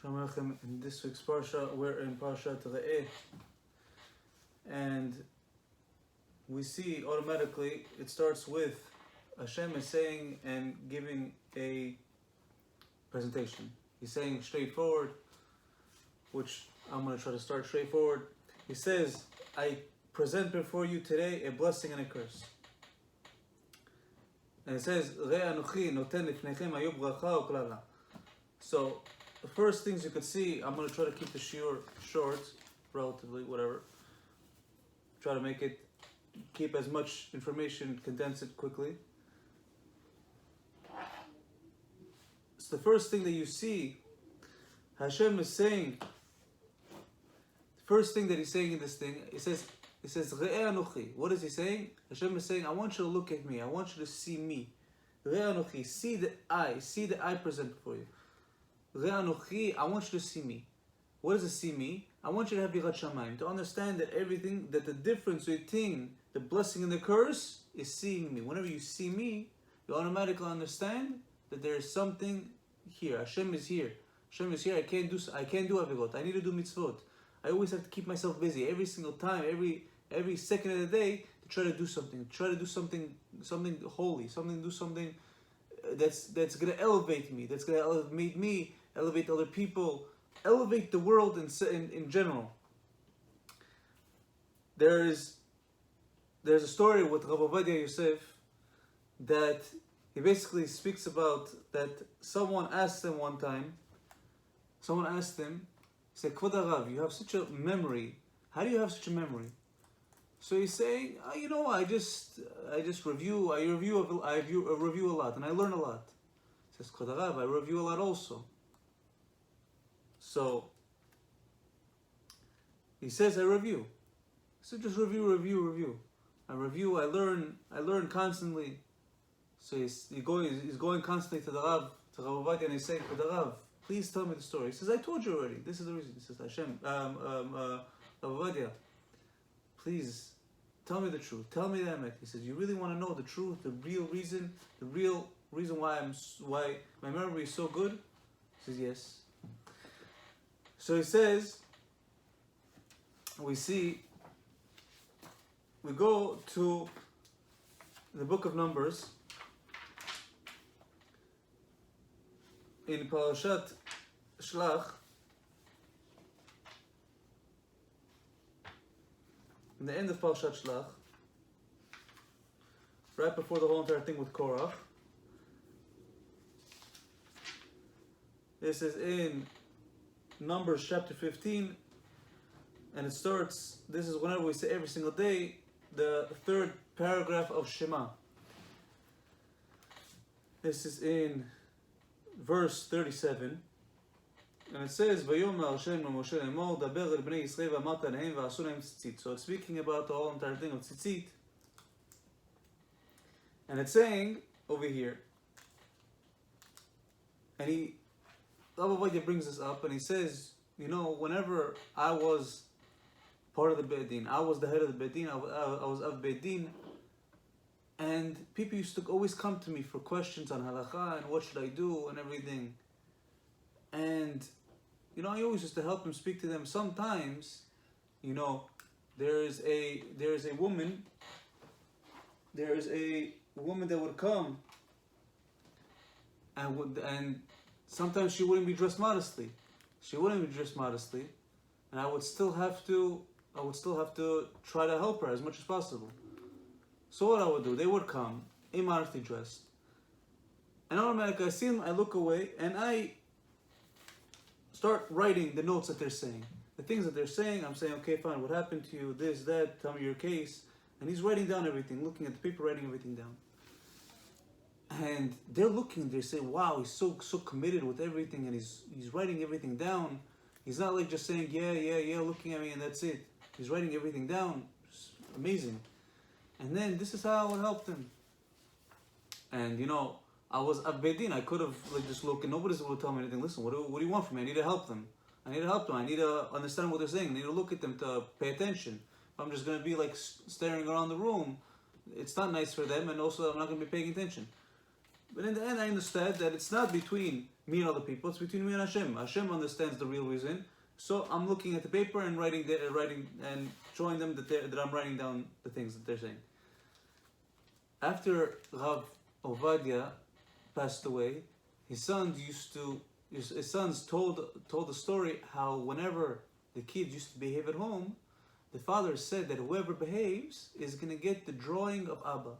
Shalom Aleichem. In this week's Parashat, we're in Parashat Y.E.S. And we see automatically, it starts with HaShem is saying and giving a presentation. He's saying straightforward, which I'm going to try to start straightforward. He says, I present before you today a blessing and a curse. And it says, Re Anuchi noten lifnechem hayu bracha uklala. So, the first things you could see, I'm going to try to keep the shiur short, relatively, whatever. Try to make it, keep as much information, condense it quickly. So the first thing that you see, HaShem is saying, the first thing that he's saying in this thing, he says, Re'eh Anuchi. What is he saying? HaShem is saying, I want you to look at me, I want you to see me. Re'eh Anuchi, see the I present for you. Re'eh Anuchi, I want you to see me. What does it see me? I want you to have Yirat Shamayim, to understand that everything, that the difference between the blessing and the curse is seeing me. Whenever you see me, you automatically understand that there is something here. Hashem is here. Hashem is here. I can't do avirot. I need to do mitzvot. I always have to keep myself busy every single time, every second of the day to try to do something. Try to do something holy. Do something that's gonna elevate me. That's gonna elevate me, elevate other people, elevate the world in general. There's a story with Rav Ovadia Yosef that he basically speaks about that someone asked him one time, he said, Kvod Harav, you have such a memory. How do you have such a memory? So he's saying, I just review. I review a lot, and I learn a lot. He says, Kvod Harav, I review a lot also. So he says, I review. So just review. I review. I learn constantly. So he's going constantly to the Rav, to Rav Ovadia, and he's saying, Kvod Harav, please tell me the story. He says, I told you already. This is the reason. He says, Hashem, Rav Ovadia, please tell me the truth. Tell me the emet. He says, you really want to know the truth, the real reason why my memory is so good? He says, yes. So he says, we go to the book of Numbers, in Parashat Shlach, in the end of Parashat Shlach, right before the whole entire thing with Korach. This is in Numbers chapter 15, and it starts, this is whenever we say every single day, the third paragraph of Shema. This is in verse 37, and it says, Vayomer Hashem Moshe lemor, daber el bnei Yisrael v'amart lehem v'asu lehem tzitzit. So it's speaking about the whole entire thing of tzitzit. And it's saying, over here, and Rav Ovadia brings this up, and he says, whenever I was part of the Beit Din, I was the head of the Beit Din, I was of Beit Din, and people used to always come to me for questions on halakha and what should I do and everything. And, I always used to help them, speak to them. Sometimes, there is a woman that would come and sometimes she wouldn't be dressed modestly. And I would still have to try to help her as much as possible. So what I would do, they would come, immodestly dressed. And automatically I see them, I look away, and I start writing the notes that they're saying. The things that they're saying, I'm saying, okay, fine, what happened to you, this, that, tell me your case. And he's writing down everything, looking at the paper, writing everything down. And they're looking, they say, wow, he's so committed with everything, and he's writing everything down. He's not like just saying, yeah, looking at me, and that's it. He's writing everything down. It's amazing. And then this is how I would help them. And I was at Beit Din. I could have just looked, and nobody would tell me anything. Listen, what do you want from me? I need to help them. I need to understand what they're saying. I need to look at them, to pay attention. If I'm just going to be like staring around the room, it's not nice for them, and also I'm not going to be paying attention. But in the end, I understand that it's not between me and other people. It's between me and Hashem. Hashem understands the real reason. So I'm looking at the paper and writing and showing them that I'm writing down the things that they're saying. After Rav Ovadia passed away, his sons told the story how whenever the kids used to behave at home, the father said that whoever behaves is going to get the drawing of Abba.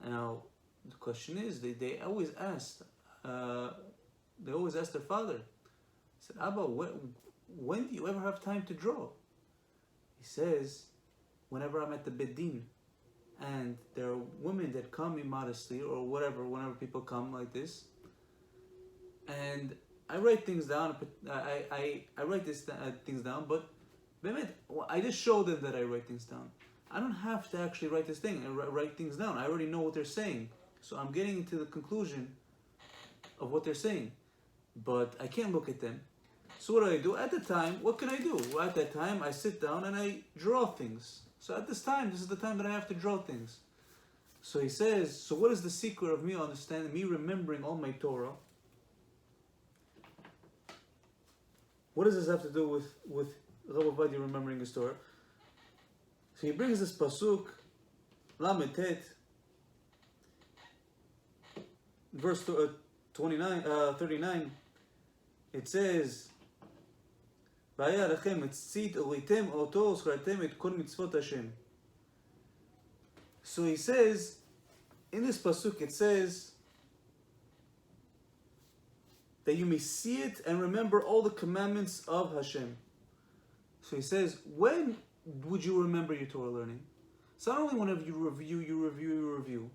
Now the question is, they always asked their father. He said, Abba, when do you ever have time to draw? He says, whenever I'm at the Bedin, and there are women that come immodestly or whatever, whenever people come like this, and I write things down. I write things down, but I just show them that I write things down. I don't have to actually write this thing and write things down. I already know what they're saying, so I'm getting to the conclusion of what they're saying, but I can't look at them. So what do? At the time, what can I do? Well, at that time, I sit down and I draw things. So at this is the time that I have to draw things. So he says, so what is the secret of me understanding, me remembering all my Torah? What does this have to do with Rav Ovadia remembering his Torah? So he brings this pasuk, Lamed Tet, verse 39. It says, "Vaya lechem et tzit uritem oto uschartem et kol mitzvot Hashem." So he says, in this pasuk, it says that you may see it and remember all the commandments of Hashem. So he says, when would you remember your Torah learning? It's not only whenever you review.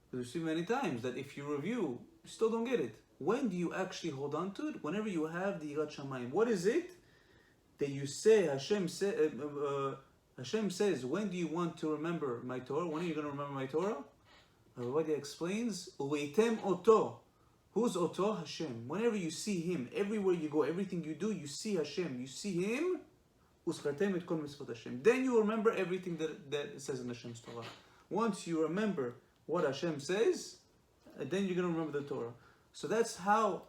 Because we see many times that if you review, you still don't get it. When do you actually hold on to it? Whenever you have the Yirat Shamayim. What is it that you say, Hashem says, when do you want to remember my Torah? When are you going to remember my Torah? Ovadia explains, Uleitem oto. Who's oto? Hashem. Whenever you see him, everywhere you go, everything you do, you see Hashem. You see him, Uschartem et kol mitzvot Hashem. Then you remember everything that it says in Hashem's Torah. Once you remember what Hashem says, then you're going to remember the Torah. So that's how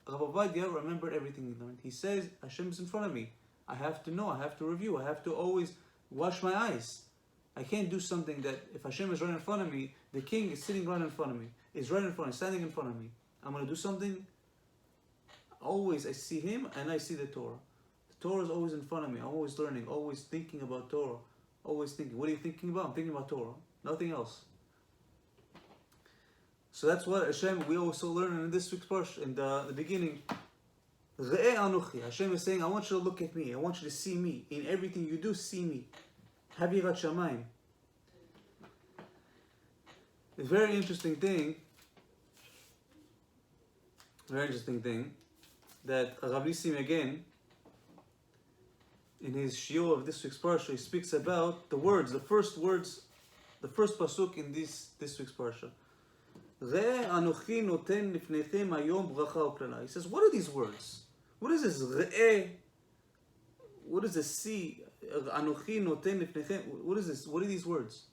Rav Ovadia remembered everything he learned. He says, Hashem is in front of me. I have to know, I have to review, I have to always wash my eyes. I can't do something that, if Hashem is right in front of me, the king is sitting right in front of me, is right in front of me, standing in front of me. I'm going to do something, always I see him and I see the Torah. The Torah is always in front of me, I'm always learning, always thinking about Torah. Always thinking, what are you thinking about? I'm thinking about Torah, nothing else. So that's what Hashem, we also learn in this week's parsha, in the beginning. Re'eh Anochi. Hashem is saying, I want you to look at me. I want you to see me. In everything you do, see me. Have Yirat Shamayim. A very interesting thing that Rav Nissim again, in his shiur of this week's parsha, he speaks about the words, the first pasuk in this week's parsha. He says, what are these words? What is this? What is this? See? What is this? What are these words?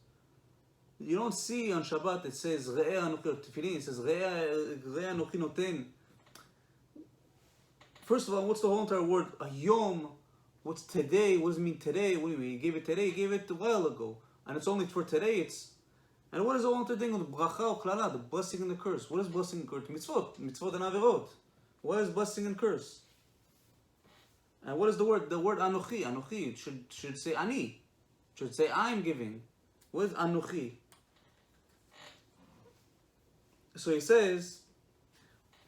You don't see on Shabbat it says Tefillin, it says First of all, what's the whole entire word? Yom. What's today? What does it mean today? What do you mean? He gave it today, he gave it a while ago. And it's only for today. And what is the whole entire thing with bracha or klala, the blessing and the curse? What is blessing and curse? Mitzvot and averot. What is blessing and curse? And what is the word? The word anochi. Anochi should say ani. Should say I'm giving. What is anochi? So he says,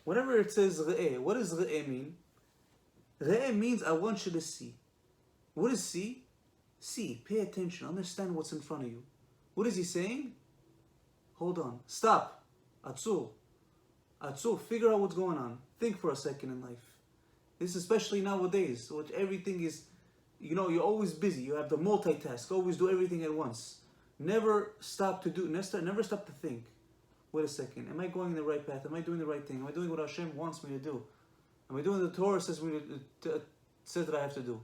whenever it says re'eh, what does re'eh mean? Re'eh means I want you to see. What is see? See, pay attention, understand what's in front of you. What is he saying? Hold on, stop. Atzur, figure out what's going on. Think for a second in life. This is especially nowadays, so everything is, you're always busy. You have to multitask, always do everything at once. Never stop to think. Wait a second, am I going in the right path? Am I doing the right thing? Am I doing what Hashem wants me to do? Am I doing the Torah says that I have to do?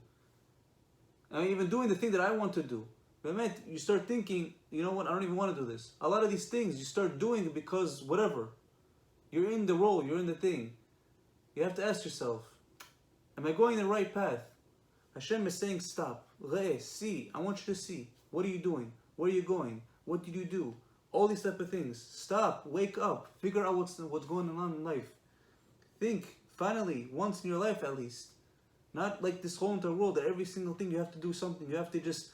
Am I even doing the thing that I want to do? But you start thinking, you know what, I don't even want to do this. A lot of these things you start doing because whatever. You're in the role, you're in the thing. You have to ask yourself, am I going the right path? Hashem is saying, stop. See. I want you to see. What are you doing? Where are you going? What did you do? All these type of things. Stop. Wake up. Figure out what's going on in life. Think, finally, once in your life at least. Not like this whole entire world that every single thing you have to do something. You have to just,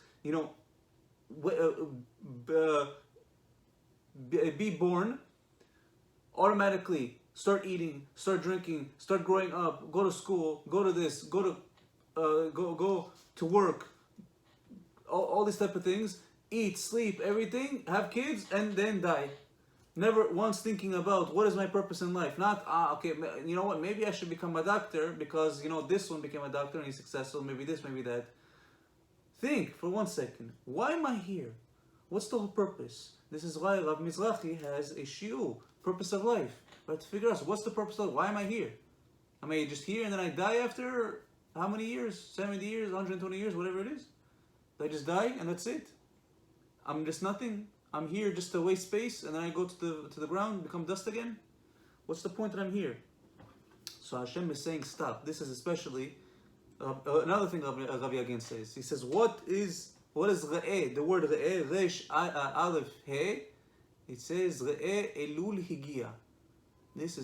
be born, automatically start eating, start drinking, start growing up, go to school, go to this, go to work, all these type of things, eat, sleep, everything, have kids, and then die. Never once thinking about what is my purpose in life. Not, okay, you know what, maybe I should become a doctor because, this one became a doctor and he's successful, maybe this, maybe that. Think for 1 second, why am I here? What's the whole purpose? This is why Rav Mizrahi has a shiur, purpose of life. We have to figure out, what's the purpose of life? Why am I here? Am I just here and then I die after how many years? 70 years, 120 years, whatever it is? I just die and that's it? I'm just nothing? I'm here just to waste space and then I go to the ground, become dust again? What's the point that I'm here? So Hashem is saying stop. This is especially another thing Rabbi again says. He says, what is re'eh? The word re'eh, resh aleph he. It says re'eh elul higia. This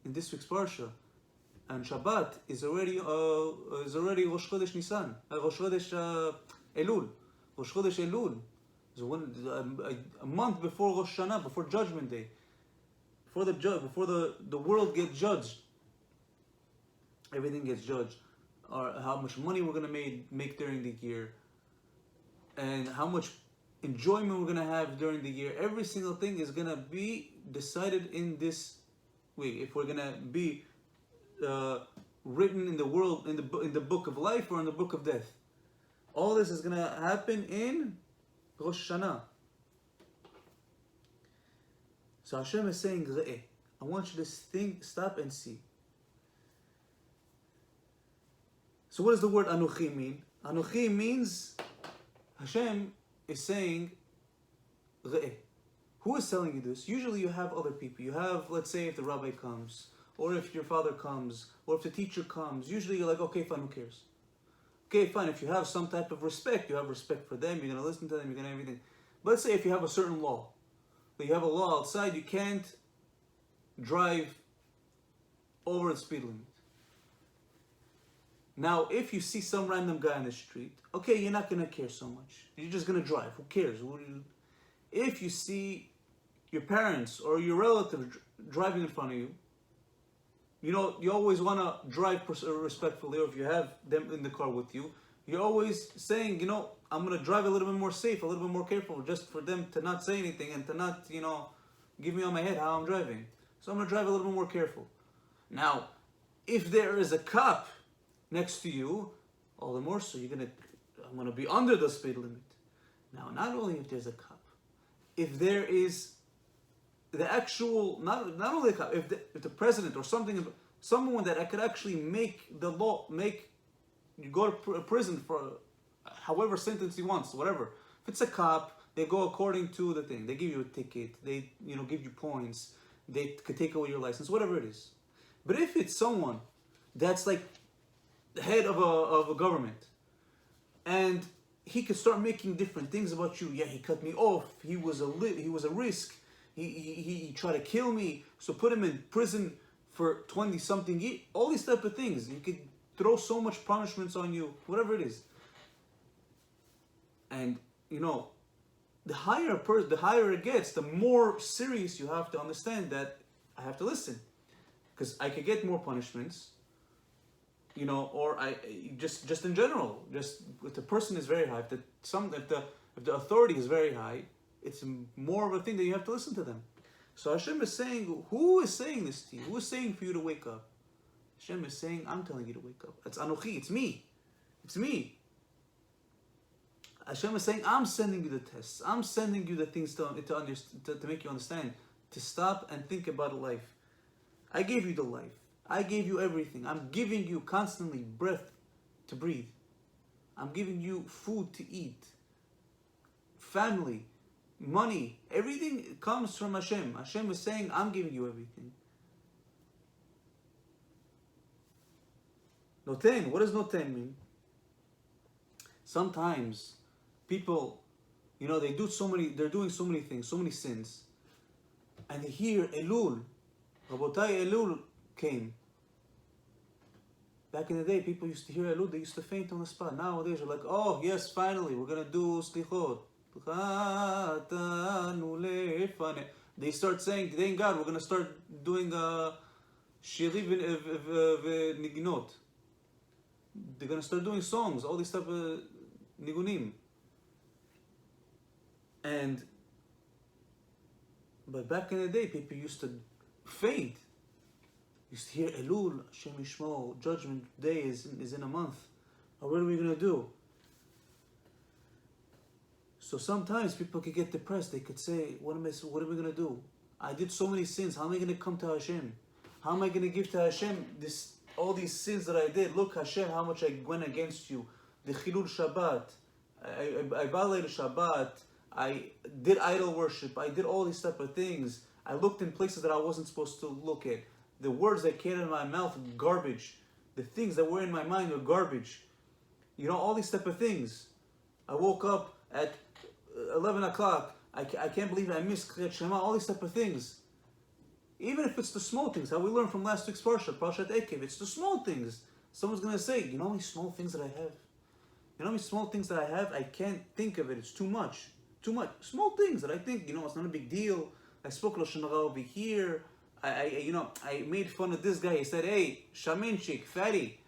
in this week's parsha, and Shabbat is already Rosh Chodesh Nisan, Rosh Chodesh Elul, Rosh Chodesh Elul. A month before Rosh Hashanah, before Judgment Day, before the world gets judged, everything gets judged, or how much money we're gonna make during the year, and how much enjoyment we're gonna have during the year. Every single thing is gonna be decided in this week. If we're gonna be written in the world, in the book of life or in the book of death. All this is gonna happen in Rosh Hashanah. So Hashem is saying, Re'eh, I want you to think, stop and see. So what does the word Anuchi mean? Anuchi means Hashem is saying, Re'eh. Who is telling you this? Usually you have other people. You have, let's say, if the rabbi comes, or if your father comes, or if the teacher comes. Usually you're like, okay, fine, who cares? Okay, fine, if you have some type of respect, you have respect for them, you're going to listen to them, you're going to everything. But let's say if you have a certain law, that you have a law outside, you can't drive over the speed limit. Now, if you see some random guy on the street, okay, you're not going to care so much. You're just going to drive. Who cares? If you see your parents or your relative driving in front of you, you always want to drive respectfully, or if you have them in the car with you, you're always saying, I'm going to drive a little bit more safe, a little bit more careful, just for them to not say anything and to not, give me on my head how I'm driving. So I'm going to drive a little bit more careful. Now, if there is a cop next to you, all the more so I'm going to be under the speed limit. Now, not only if there's a cop, if there is the actual, not only the cop, if the president or someone that I could actually make the law, you go to prison for however sentence he wants, whatever. If it's a cop, they go according to the thing. They give you a ticket, they give you points, they could take away your license, whatever it is. But if it's someone that's like the head of a government, and he could start making different things about you. Yeah, he cut me off. He was a risk. He tried to kill me. So put him in prison for 20-something years. All these type of things. He could throw so much punishments on you, whatever it is. And the higher it gets, the more serious you have to understand that I have to listen, because I could get more punishments. Or I just in general, just if the person is very high, if the authority is very high, it's more of a thing that you have to listen to them. So Hashem is saying, who is saying this to you? Who is saying for you to wake up? Hashem is saying, I'm telling you to wake up. It's Anochi, it's me. It's me. Hashem is saying, I'm sending you the tests. I'm sending you the things to make you understand, to stop and think about life. I gave you the life. I gave you everything. I'm giving you constantly breath to breathe. I'm giving you food to eat, family, money, everything comes from Hashem. Hashem is saying, I'm giving you everything. Noten, what does noten mean? Sometimes people, they're doing so many things, so many sins, and they hear Elul, Rabotai, Elul came. Back in the day, people used to hear Elul, they used to faint on the spot. Nowadays, they're like, oh, yes, finally, we're going to do Slichot. They start saying, thank God, we're going to start doing Shiri v'nignot. They're going to start doing songs, all these type of nigunim. But back in the day, people used to faint. Used to hear Elul, Hashem Yishmo, Judgment Day is in a month. What are we going to do? So sometimes people could get depressed. They could say, what are we going to do? I did so many sins. How am I going to come to Hashem? How am I going to give to Hashem all these sins that I did? Look, Hashem, how much I went against you. The Chilul Shabbat. I violated Shabbat. I did idol worship. I did all these type of things. I looked in places that I wasn't supposed to look at. The words that came out of my mouth, garbage. The things that were in my mind were garbage. All these type of things. I woke up at 11 o'clock. I can't believe I missed Kriyat Shema. All these type of things. Even if it's the small things, how we learned from last week's Parashat Ekev, it's the small things. Someone's going to say, you know how many small things that I have? You know how many small things that I have? I can't think of it. It's too much. Too much. Small things that I think, it's not a big deal. I spoke Lashon Hara over here. I made fun of this guy. He said, hey, shaminchik, fatty.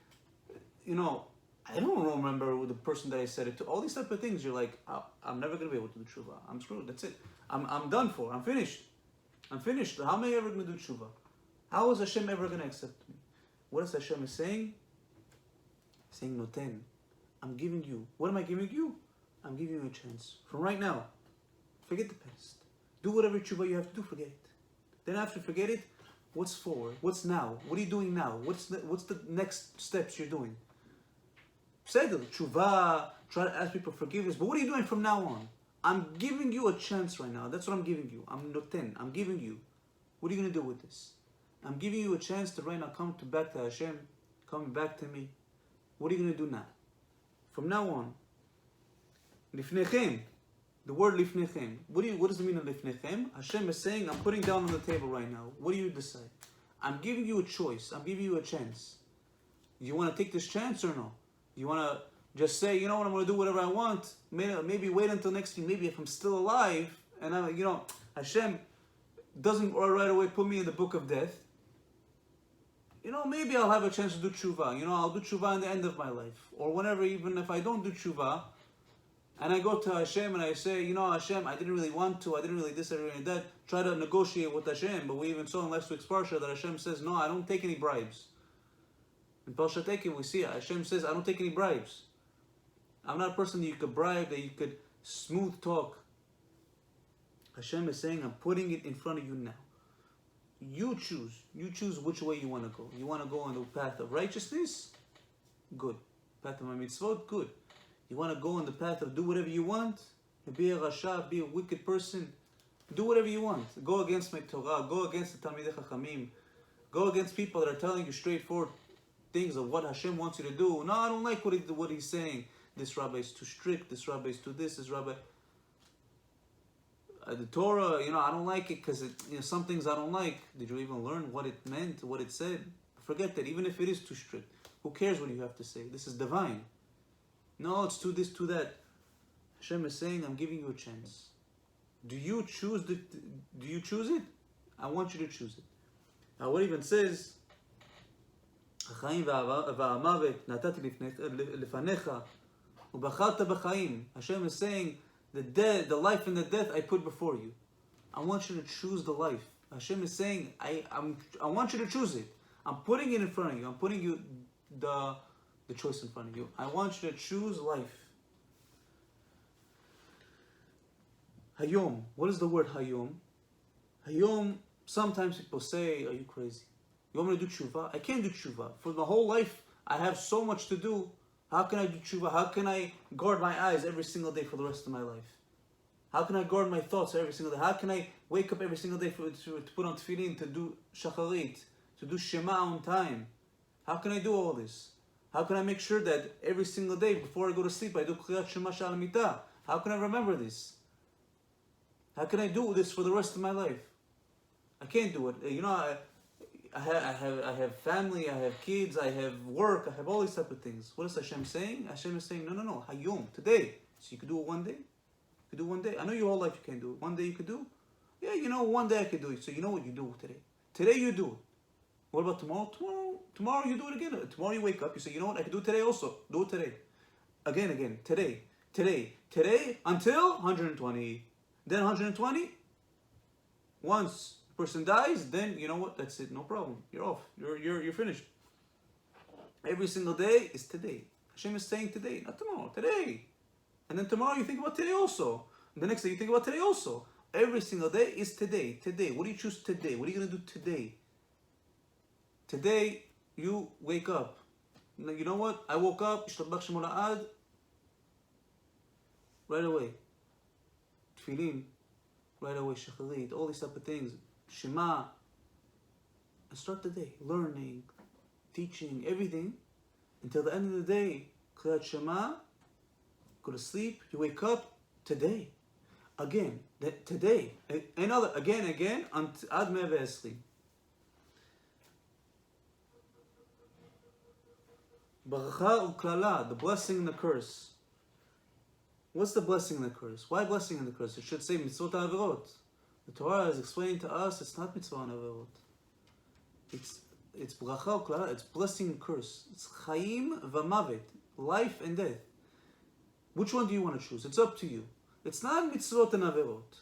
I don't remember the person that I said it to. All these type of things, you're like, I'm never going to be able to do teshuva. I'm screwed. That's it. I'm done for. I'm finished. How am I ever going to do teshuva? How is Hashem ever going to accept me? What is Hashem saying? He's saying, noten. I'm giving you. What am I giving you? I'm giving you a chance. From right now, forget the past. Do whatever teshuva you have to do, forget it. Then after forget it, what's forward? What's now? What are you doing now? What's the next steps you're doing? Say the teshuva, try to ask people forgiveness, but what are you doing from now on? I'm giving you a chance right now. That's what I'm giving you. I'm noten. I'm giving you. What are you going to do with this? I'm giving you a chance to right now come back to Hashem, coming back to me. What are you going to do now? From now on, lifnechem. The word lifnechem. What does it mean of lifnechem? Hashem is saying, I'm putting down on the table right now. What do you decide? I'm giving you a choice. I'm giving you a chance. You want to take this chance or no? You want to just say, you know what, I'm going to do whatever I want. Maybe wait until next year. Maybe if I'm still alive and Hashem doesn't right away put me in the book of death. Maybe I'll have a chance to do teshuva. I'll do teshuva in the end of my life. Or whenever, even if I don't do teshuva, and I go to Hashem and I say, Hashem, I didn't really want to, I didn't really this, I didn't really that. Try to negotiate with Hashem. But we even saw in last week's Parsha that Hashem says, no, I don't take any bribes. In Parashat Ekev, we see Hashem says, I don't take any bribes. I'm not a person that you could bribe, that you could smooth talk. Hashem is saying, I'm putting it in front of you now. You choose. You choose which way you want to go. You want to go on the path of righteousness? Good. Path of my mitzvot? Good. You want to go on the path of do whatever you want? Be a rasha, be a wicked person? Do whatever you want. Go against my Torah. Go against the Talmidei Chachamim. Go against people that are telling you straightforward things of what Hashem wants you to do. No, I don't like what he's saying. This rabbi is too strict. This rabbi is too this rabbi... the Torah, I don't like it because some things I don't like. Did you even learn what it meant, what it said? Forget that. Even if it is too strict, who cares what you have to say? This is divine. No, it's too this, too that. Hashem is saying, I'm giving you a chance. Do you choose it? I want you to choose it. Now, what it even says, Hashem is saying, the life and the death I put before you. I want you to choose the life. Hashem is saying, I want you to choose it. I'm putting it in front of you. I'm putting you the choice in front of you. I want you to choose life. Hayom. What is the word hayom? Hayom, sometimes people say, are you crazy? You want me to do teshuva? I can't do teshuva. For the whole life, I have so much to do. How can I do teshuva? How can I guard my eyes every single day for the rest of my life? How can I guard my thoughts every single day? How can I wake up every single day to put on tefillin, to do shacharit, to do shema on time? How can I do all this? How can I make sure that every single day before I go to sleep I do kriyat shema shal mitah? How can I remember this? How can I do this for the rest of my life? I can't do it. You know, I have family, I have kids, I have work, I have all these type of things. What is Hashem saying? Hashem is saying, no, hayom, today. So you could do it one day. You could do one day. I know your whole life you can't do it. One day you could do. Yeah, you know, one day I could do it. So you know what you do today. Today you do it. What about tomorrow? Tomorrow you do it again. Tomorrow you wake up, you say, you know what, I can do it today also. Do it today. Again, today, until 120. Then 120. Once the person dies, then you know what, that's it, no problem. You're off. You're finished. Every single day is today. Hashem is saying today, not tomorrow, today. And then tomorrow you think about today also. And the next day you think about today also. Every single day is today. Today. What do you choose today? What are you going to do today? Today, you wake up. You know what? I woke up, right away. Tefillin, right away. Shacharit, all these type of things. Shema. And start the day. Learning, teaching, everything. Until the end of the day, Kriyat Shema, go to sleep, you wake up, today. Again, today. Another, again, Ad 120. Baracha u'klala, the blessing and the curse. What's the blessing and the curse? Why blessing and the curse? It should say mitzvot ha'averot. The Torah is explaining to us it's not mitzvot ha'averot. It's bracha u'klala, it's blessing and curse. It's chaim v'mavet, life and death. Which one do you want to choose? It's up to you. It's not mitzvot and averot.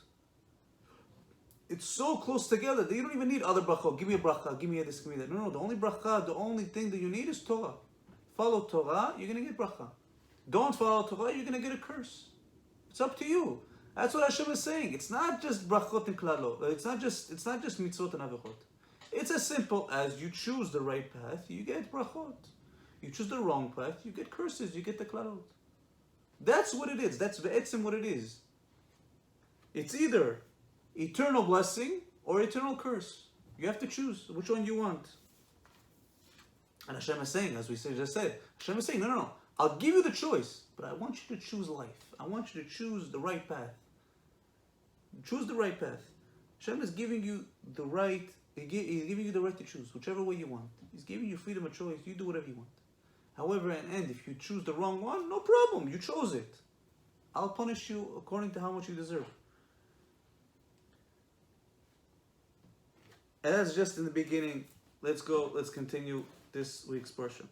It's so close together that you don't even need other brachot. Give me a bracha, give me this, give me that. No, the only bracha, the only thing that you need is Torah. Follow Torah, you're going to get bracha. Don't follow Torah, you're going to get a curse. It's up to you. That's what Hashem is saying. It's not just brachot and klalot. It's not just mitzvot and averot. It's as simple as you choose the right path, you get brachot. You choose the wrong path, you get curses, you get the klalot. That's what it is. That's ve'etzim what it is. It's either eternal blessing or eternal curse. You have to choose which one you want. And Hashem is saying, as we just said, Hashem is saying, no. I'll give you the choice, but I want you to choose life. I want you to choose the right path. Choose the right path. Hashem is giving you the right, He's giving you the right to choose, whichever way you want. He's giving you freedom of choice. You do whatever you want. However, in the end, if you choose the wrong one, no problem. You chose it. I'll punish you according to how much you deserve. And that's just in the beginning. Let's continue this week's portion.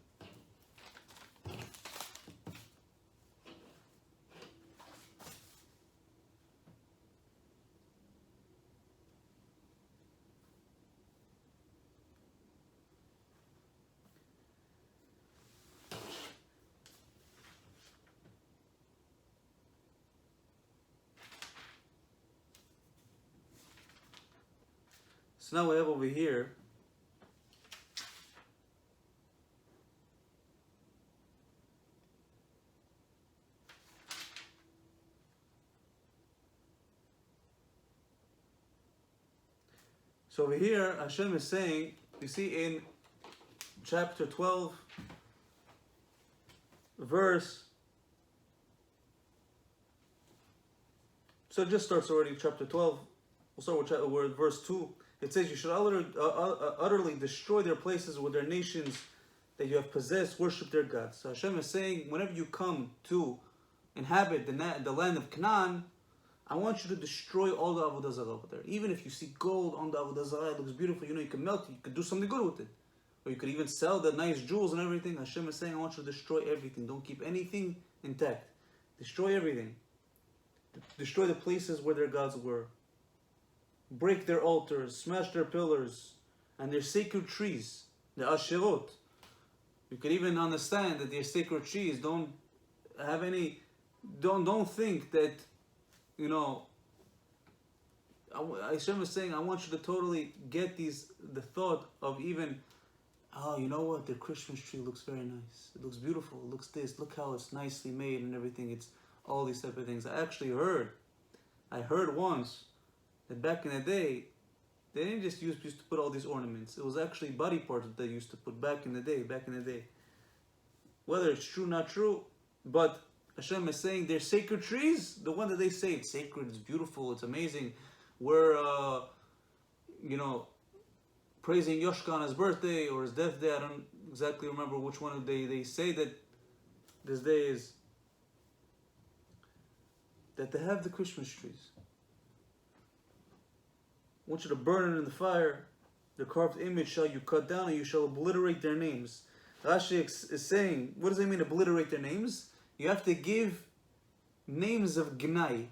So now we have over here So over here, Hashem is saying, you see in chapter 12, verse, so it just starts already, chapter 12, we'll start with verse 2. It says, you should utterly destroy their places with their nations that you have possessed, worship their gods. So Hashem is saying, whenever you come to inhabit the land of Canaan, I want you to destroy all the avodah zarah over there. Even if you see gold on the avodah zarah, it looks beautiful, you can melt it, you could do something good with it. Or you could even sell the nice jewels and everything. Hashem is saying, I want you to destroy everything. Don't keep anything intact. Destroy everything. Destroy the places where their gods were. Break their altars, smash their pillars, and their sacred trees, the asherot. You could even understand that their sacred trees don't have any, don't think that, Hashem is saying, I want you to totally get the thought of even, you know what, the Christmas tree looks very nice. It looks beautiful, it looks this, look how it's nicely made and everything. It's all these type of things. I actually heard I heard once that back in the day, they didn't just used to put all these ornaments. It was actually body parts that they used to put back in the day. Whether it's true, not true, but Hashem is saying they're sacred trees. The one that they say it's sacred, it's beautiful, it's amazing. We're, praising Yoshka on his birthday or his death day. I don't exactly remember which one they say that this day is. That they have the Christmas trees. I want you to burn it in the fire. The carved image shall you cut down, and you shall obliterate their names. Rashi is saying, what does it mean, obliterate their names? You have to give names of gnai,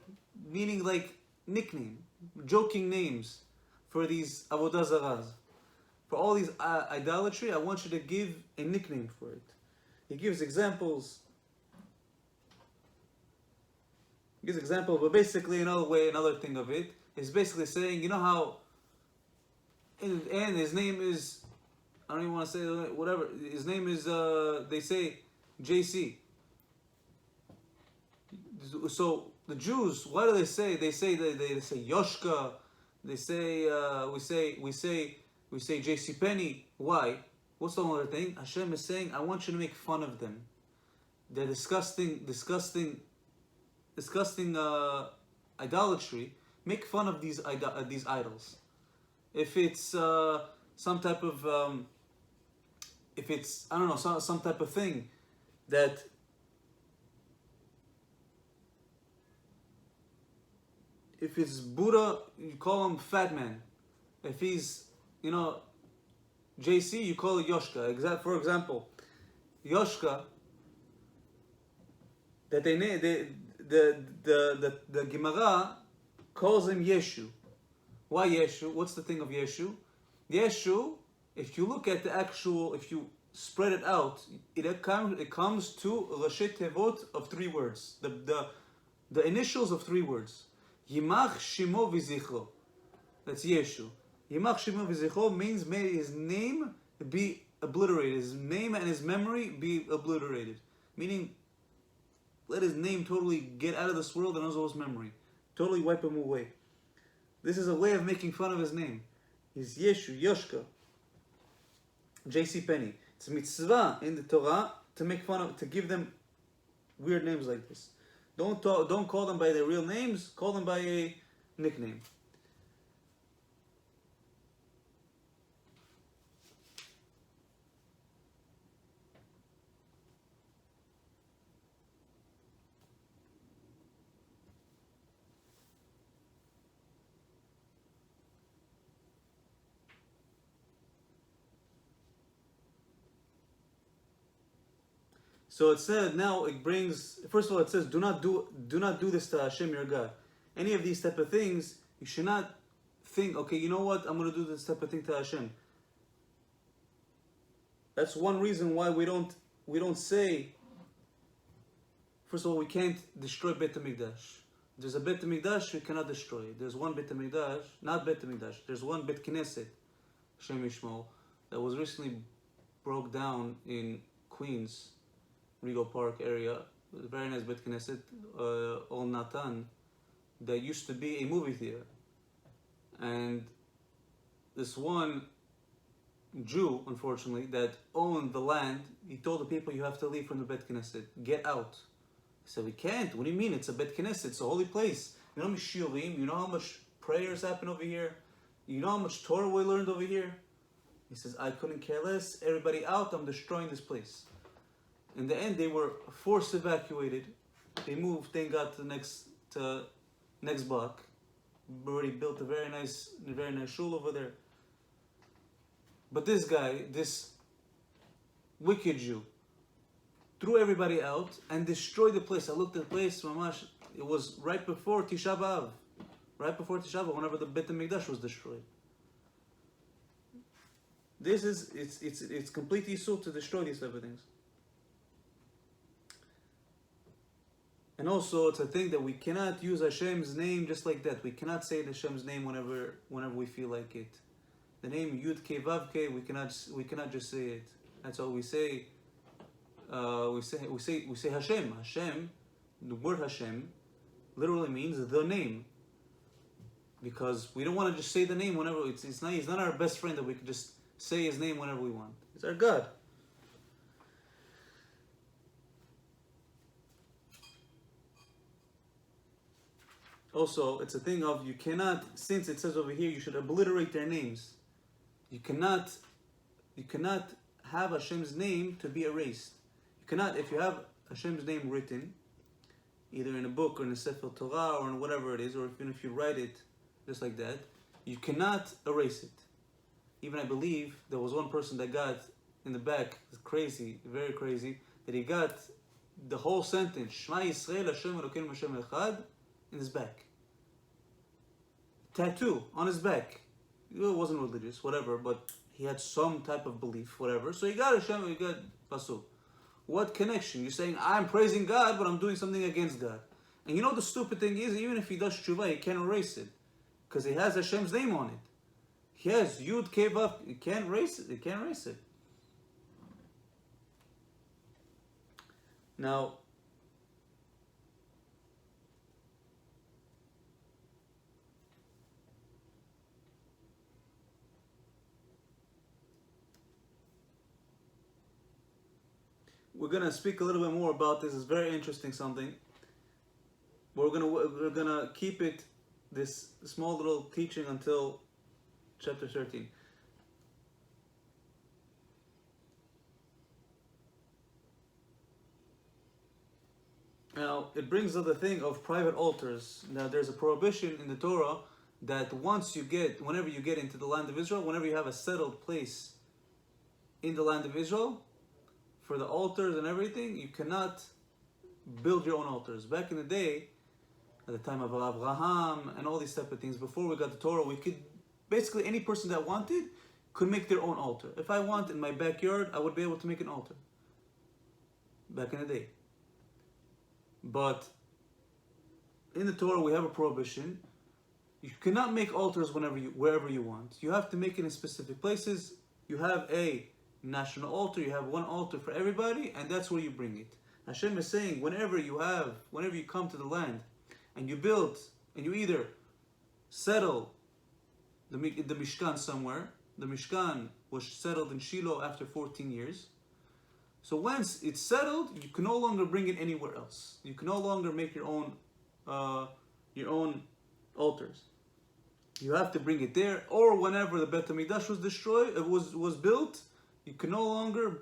meaning like nickname, joking names for these avodah zaras. For all these idolatry, I want you to give a nickname for it. He gives examples. But basically another thing of it is basically saying, you know how and his name is, I don't even want to say whatever, his name is, they say JC. So the Jews, what do they say? They say Yoshka, they say, we say JC Penny. Why? What's the other thing? Hashem is saying, I want you to make fun of them. They're disgusting idolatry. Make fun of these idols. If it's some type of if it's, I don't know, some type of thing that if it's Buddha, you call him fat man. If he's, JC, you call it Yoshka. For example, Yoshka, that the Gemara calls him Yeshu. Why Yeshu? What's the thing of Yeshu? Yeshu, if you look at the actual, if you spread it out, it comes to Rashi Tevot of 3 words. The initials of 3 words. Yimach Shimo V'Zichro. That's Yeshu. Yimach Shimo V'Zichro means may his name be obliterated. His name and his memory be obliterated. Meaning, let his name totally get out of this world and also his memory. Totally wipe him away. This is a way of making fun of his name. He's Yeshu, Yoshka, JC Penny. It's a mitzvah in the Torah to make fun of, to give them weird names like this. Don't call them by their real names. Call them by a nickname. So it said, now it brings, first of all it says, do not do this to Hashem your God. Any of these type of things, you should not think, okay, you know what, I'm going to do this type of thing to Hashem. That's one reason why we don't say, first of all, we can't destroy Beit HaMikdash. There's a Beit HaMikdash we cannot destroy. There's one Beit HaMikdash, not Beit HaMikdash, there's one Beit Knesset, Hashem Yishmol, that was recently broke down in Queens, Regal Park area, a very nice Beit Knesset, Ol Natan, that used to be a movie theater. And this one Jew, unfortunately, that owned the land, he told the people, you have to leave from the Beit Knesset, get out. He said, we can't. What do you mean? It's a Beit Knesset, it's a holy place. You know how much shiurim, you know how much prayers happen over here? You know how much Torah we learned over here? He says, I couldn't care less. Everybody out, I'm destroying this place. In the end, they were forced evacuated. They moved, thank God, to the next block. Already built a very nice shul over there. But this guy, this wicked Jew, threw everybody out and destroyed the place. I looked at the place, mamash, it was right before Tisha B'Av. Right before Tisha B'Av, whenever the Beit HaMikdash was destroyed. It's complete issur to destroy these type of things. And also, it's a thing that we cannot use Hashem's name just like that. We cannot say Hashem's name whenever we feel like it. The name Yud Ke Vav Ke, we cannot just say it. That's all we say. We say Hashem. Hashem, the word Hashem, literally means the name. because we don't want to just say the name whenever it's not. He's not our best friend that we can just say his name whenever we want. He's our God. Also, it's a thing of you cannot, since it says over here, you should obliterate their names. You cannot have Hashem's name to be erased. You cannot, if you have Hashem's name written, either in a book or in a Sefer Torah or in whatever it is, or even if you write it just like that, you cannot erase it. Even I believe there was one person that got in the back, crazy, very crazy, that he got the whole sentence, Shema Yisrael Hashem Elokeinu Hashem Echad, in his back. Tattoo on his back. It wasn't religious, whatever, but he had some type of belief, whatever. So he got Hashem, he got Pasuk. What connection? You're saying, I'm praising God, but I'm doing something against God. And you know the stupid thing is, even if he does teshuva, he can't erase it. Because he has Hashem's name on it. He has Yud Kei Vav, he can't erase it. He can't erase it. Now, we're gonna speak a little bit more about this. It's very interesting something. We're gonna keep it this small little teaching until chapter 13. Now it brings up the thing of private altars. Now there's a prohibition in the Torah that whenever you get into the land of Israel, whenever you have a settled place in the land of Israel, for the altars and everything, you cannot build your own altars. Back in the day, at the time of Abraham and all these type of things, before we got the Torah, we could, basically any person that wanted could make their own altar. If I want in my backyard, I would be able to make an altar. Back in the day. But in the Torah, we have a prohibition. You cannot make altars wherever you want. You have to make it in specific places. You have a national altar, you have one altar for everybody, and that's where you bring it. Hashem is saying, whenever you come to the land, and you build, and you either settle the Mishkan somewhere. The Mishkan was settled in Shiloh after 14 years. So once it's settled, you can no longer bring it anywhere else. You can no longer make your own altars. You have to bring it there, or whenever the Beit HaMikdash was destroyed, was built, you can no longer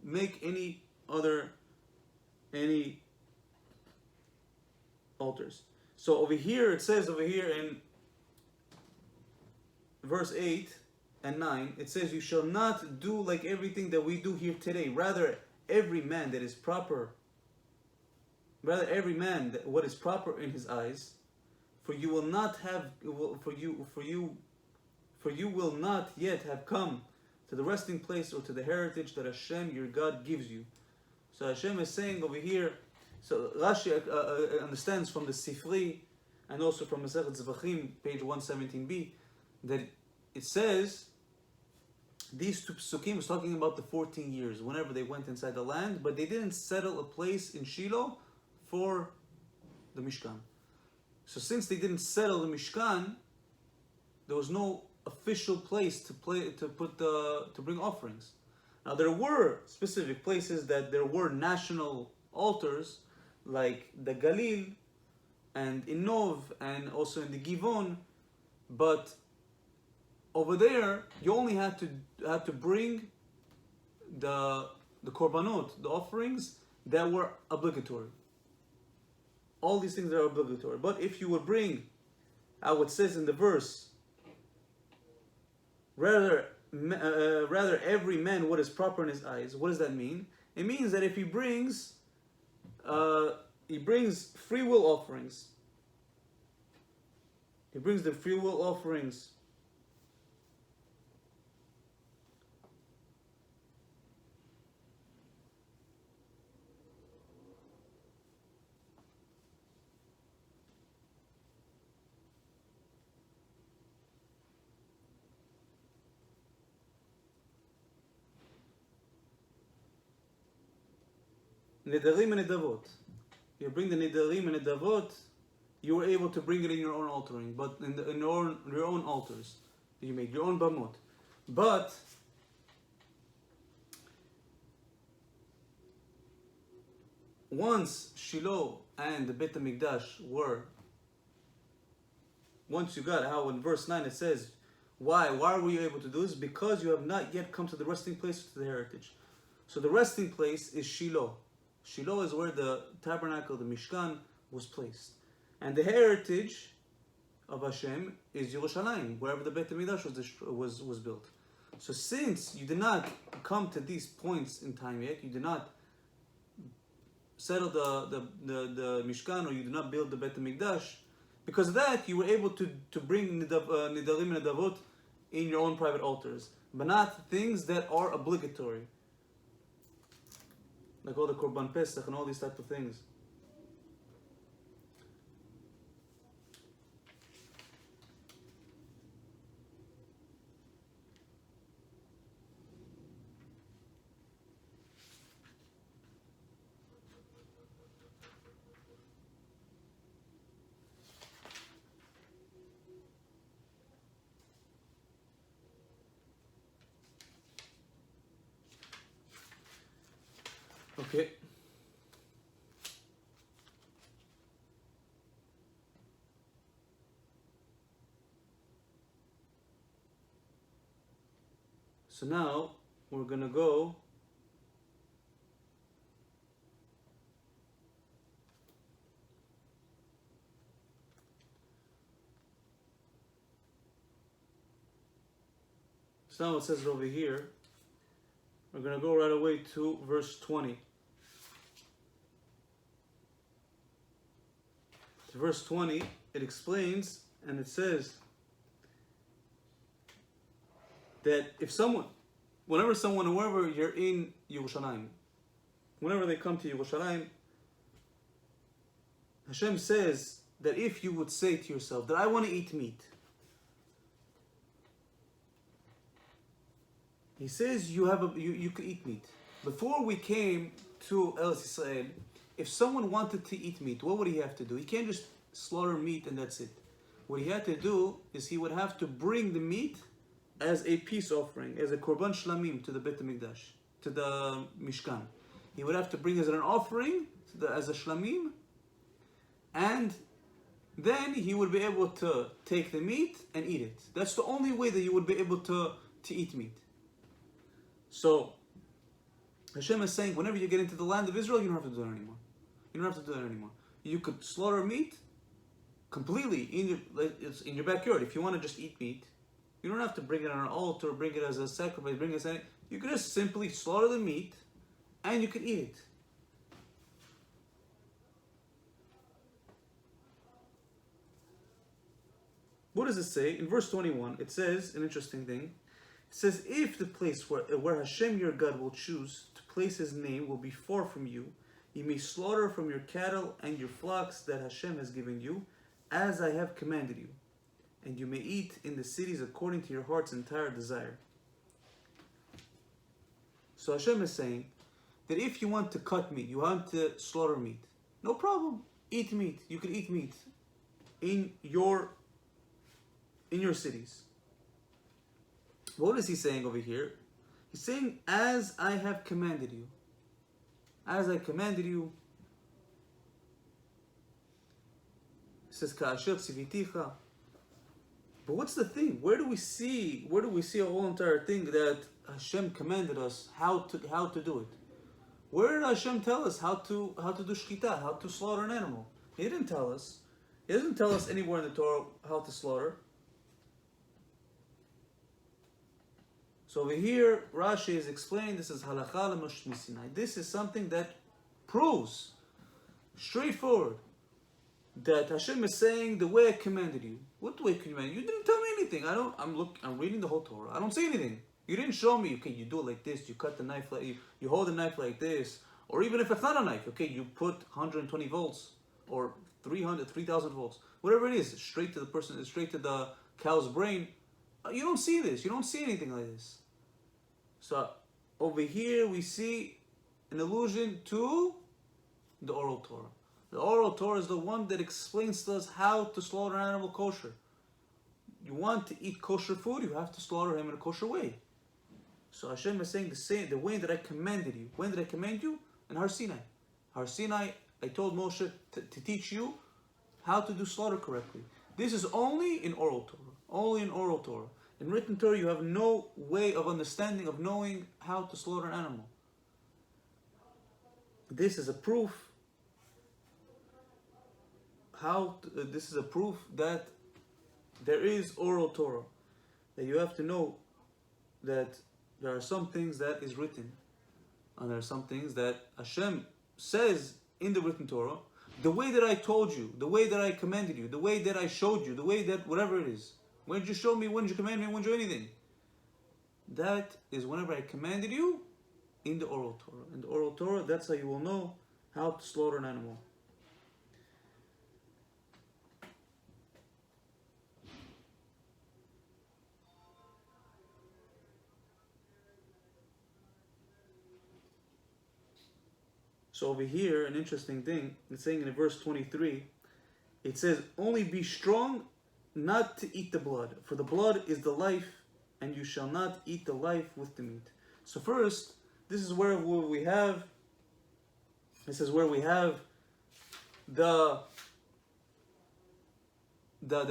make any altars. So over here, it says over here in verse 8 and 9, it says, you shall not do like everything that we do here today. Rather, every man what is proper in his eyes, for you will not yet have come to the resting place or to the heritage that Hashem your God gives you. So Hashem is saying over here, so Rashi understands from the Sifri and also from Masechet Zvachim, page 117b, that it says these two psukim was talking about the 14 years, whenever they went inside the land, but they didn't settle a place in Shiloh for the Mishkan. So since they didn't settle the Mishkan, there was no official place to bring offerings. Now there were specific places that there were national altars, like the Galil and in Nov and also in the Givon, but over there you only had to bring the korbanot, the offerings that were obligatory. All these things are obligatory. But if you would bring, how it says in the verse, rather every man what is proper in his eyes. What does that mean? It means that if he brings free will offerings. He brings the free will offerings. Nedarim and Nedavot. You bring the Nedarim and Nedavot, you were able to bring it in your own altering, but in your own altars that you made, your own bamot. But once Shiloh and the Beit HaMikdash were, once you got how in verse 9 it says, why were you able to do this? Because you have not yet come to the resting place, to the heritage. So the resting place is Shiloh. Shiloh is where the tabernacle, the Mishkan, was placed. And the heritage of Hashem is Yerushalayim, wherever the Beit HaMikdash was built. So since you did not come to these points in time yet, you did not settle the Mishkan, or you did not build the Beit HaMikdash, because of that, you were able to bring Nidarim and Nedavot in your own private altars, but not things that are obligatory, like all the Korban Pesach and all these type of things. Okay. So now we're going to go so now it says over here, we're going to go right away to verse 20. Verse 20, it explains, and it says that whenever you're in Yerushalayim, whenever they come to Yerushalayim, Hashem says that if you would say to yourself that I want to eat meat, He says you could eat meat. Before we came to Eretz Yisrael, if someone wanted to eat meat, what would he have to do? He can't just slaughter meat and that's it. What he had to do is he would have to bring the meat as a peace offering, as a korban shlamim to the Beit HaMikdash, to the Mishkan. He would have to bring as an offering as a shlamim, and then he would be able to take the meat and eat it. That's the only way that you would be able to eat meat. So Hashem is saying, whenever you get into the land of Israel, you don't have to do that anymore. You don't have to do that anymore. You could slaughter meat completely in your backyard. If you want to just eat meat, you don't have to bring it on an altar, bring it as a sacrifice, bring it as anything. You could just simply slaughter the meat and you can eat it. What does it say? In verse 21, it says an interesting thing. It says, if the place where Hashem your God will choose to place His name will be far from you, you may slaughter from your cattle and your flocks that Hashem has given you, as I have commanded you. And you may eat in the cities according to your heart's entire desire. So Hashem is saying that if you want to cut meat, you want to slaughter meat, no problem. Eat meat. You can eat meat in your cities. What is He saying over here? He's saying, as I have commanded you. As I commanded you. It says, Ka'asher tziviticha. But what's the thing? Where do we see a whole entire thing that Hashem commanded us how to do it? Where did Hashem tell us how to do shchita, how to slaughter an animal? He didn't tell us. He doesn't tell us anywhere in the Torah how to slaughter. So over here, Rashi is explaining this is halacha l'Moshe Sinai. This is something that proves straightforward that Hashem is saying the way I commanded you. What way can you command? You didn't tell me anything. I'm reading the whole Torah. I don't see anything. You didn't show me. Okay, you do it like this. You cut the knife like you hold the knife like this. Or even if it's not a knife, okay, you put 120 volts or 3,000 volts, whatever it is, straight to the person, straight to the cow's brain. You don't see this. You don't see anything like this. So over here we see an allusion to the oral Torah. The oral Torah is the one that explains to us how to slaughter an animal kosher. You want to eat kosher food, you have to slaughter him in a kosher way. So Hashem is saying the way that I commanded you. When did I command you? In Har Sinai. Har Sinai, I told Moshe to teach you how to do slaughter correctly. This is only in oral Torah. Only in oral Torah. In written Torah, you have no way of understanding, of knowing how to slaughter an animal. This is a proof. This is a proof that there is oral Torah. That you have to know that there are some things that is written, and there are some things that Hashem says in the written Torah, the way that I told you, the way that I commanded you, the way that I showed you, the way that whatever it is. When did you show me? When did you command me? When did you do anything? That is whenever I commanded you in the oral Torah. In the oral Torah, that's how you will know how to slaughter an animal. So over here, an interesting thing, it's saying in verse 23, it says, only be strong not to eat the blood, for the blood is the life, and you shall not eat the life with the meat. So first, this is where we have the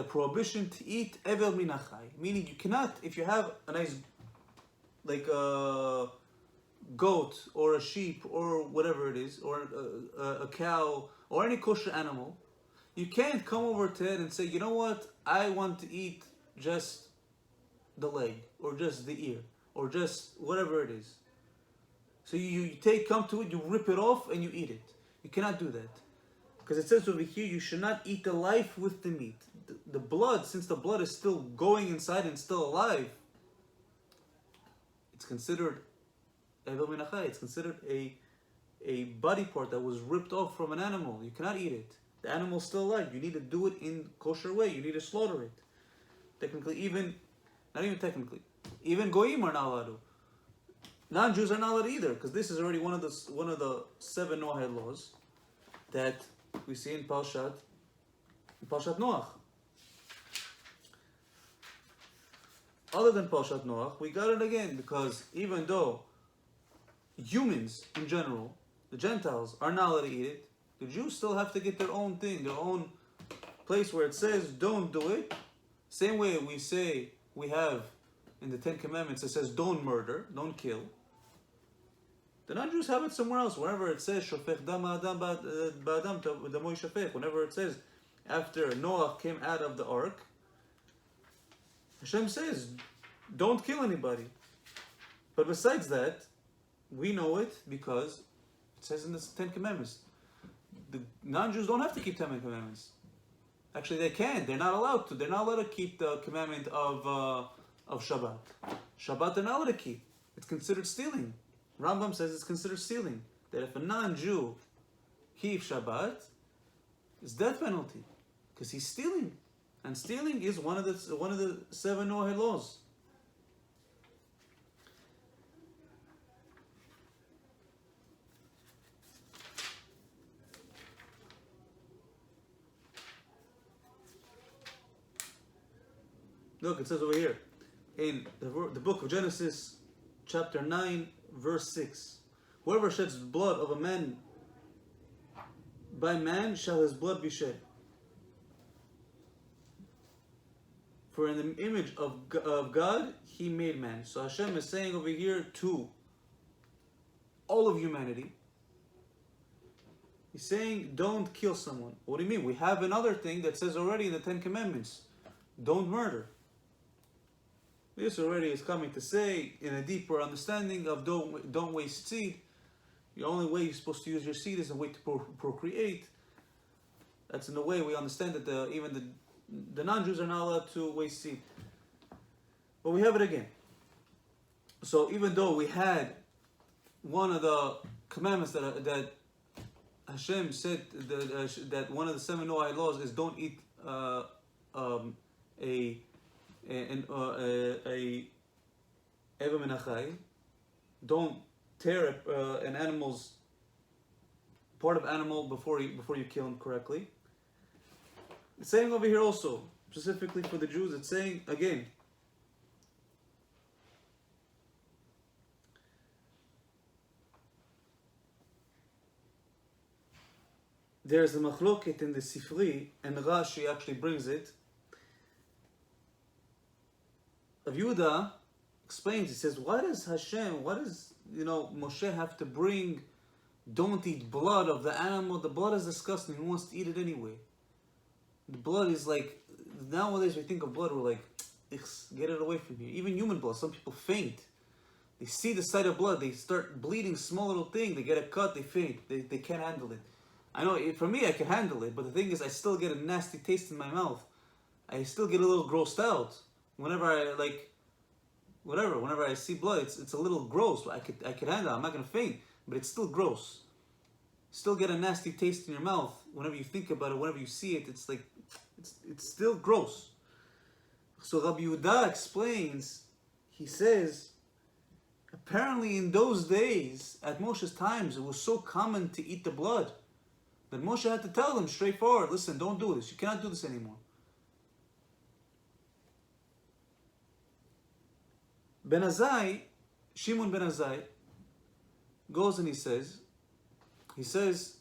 prohibition to eat evel minachai, meaning you cannot, if you have a nice, like a goat or a sheep or whatever it is, or a cow or any kosher animal, you can't come over to it and say, you know what, I want to eat just the leg or just the ear or just whatever it is. So you come to it, you rip it off and you eat it. You cannot do that. Because it says over here, you should not eat the life with the meat. The blood, since the blood is still going inside and still alive, it's considered it's considered a body part that was ripped off from an animal. You cannot eat it. The animal's still alive. You need to do it in kosher way. You need to slaughter it. Technically, not even technically, even goyim are not allowed to. Non-Jews are not allowed either, because this is already one of the 7 Noahide laws that we see in Parashat Noach. Other than Parashat Noach, we got it again, because even though humans in general, the Gentiles, are not allowed to eat it, the Jews still have to get their own thing, their own place where it says don't do it. Same way we have in the 10 Commandments, it says don't murder, don't kill. The non-Jews have it somewhere else. Whenever it says shofech dam adam ba'adam damo yishafech, whenever it says after Noah came out of the ark, Hashem says don't kill anybody. But besides that, we know it because it says in the 10 Commandments. The non-Jews don't have to keep 10 Commandments. Actually, they can. They're not allowed to. They're not allowed to keep the commandment of Shabbat. Shabbat they're not allowed to keep. It's considered stealing. Rambam says it's considered stealing. That if a non-Jew keeps Shabbat, it's death penalty because he's stealing, and stealing is one of the 7 Noahide laws. Look, it says over here in the book of Genesis, chapter 9, verse 6. Whoever sheds blood of a man by man shall his blood be shed. For in the image of God he made man. So Hashem is saying over here to all of humanity, he's saying don't kill someone. What do you mean? We have another thing that says already in the 10 Commandments, don't murder. This already is coming to say, in a deeper understanding of don't waste seed. The only way you're supposed to use your seed is a way to procreate. That's in the way we understand that even the non-Jews are not allowed to waste seed. But we have it again. So even though we had one of the commandments that Hashem said that one of the 7 Noahide laws is don't eat don't tear an animal's part of animal before you kill him correctly. It's saying over here also, specifically for the Jews, it's saying again, there's a machloket in the Sifri, and Rashi actually brings it. Rav Yehuda explains, he says, why does Moshe have to bring, don't eat blood of the animal? The blood is disgusting, who wants to eat it anyway? The blood is like, nowadays we think of blood, we're like, get it away from here. Even human blood, some people faint. They see the sight of blood, they start bleeding, small little thing, they get a cut, they faint, they can't handle it. I know, for me I can handle it, but the thing is I still get a nasty taste in my mouth. I still get a little grossed out. Whenever I see blood, it's a little gross, but I could handle it. I'm not gonna faint, but it's still gross. Still get a nasty taste in your mouth whenever you think about it, whenever you see it. It's like it's still gross. So Rabbi Yehuda explains. He says, apparently in those days, at Moshe's times, it was so common to eat the blood that Moshe had to tell them straightforward, listen, don't do this. You cannot do this anymore. Ben Azai, Shimon Ben Azai, goes and he says,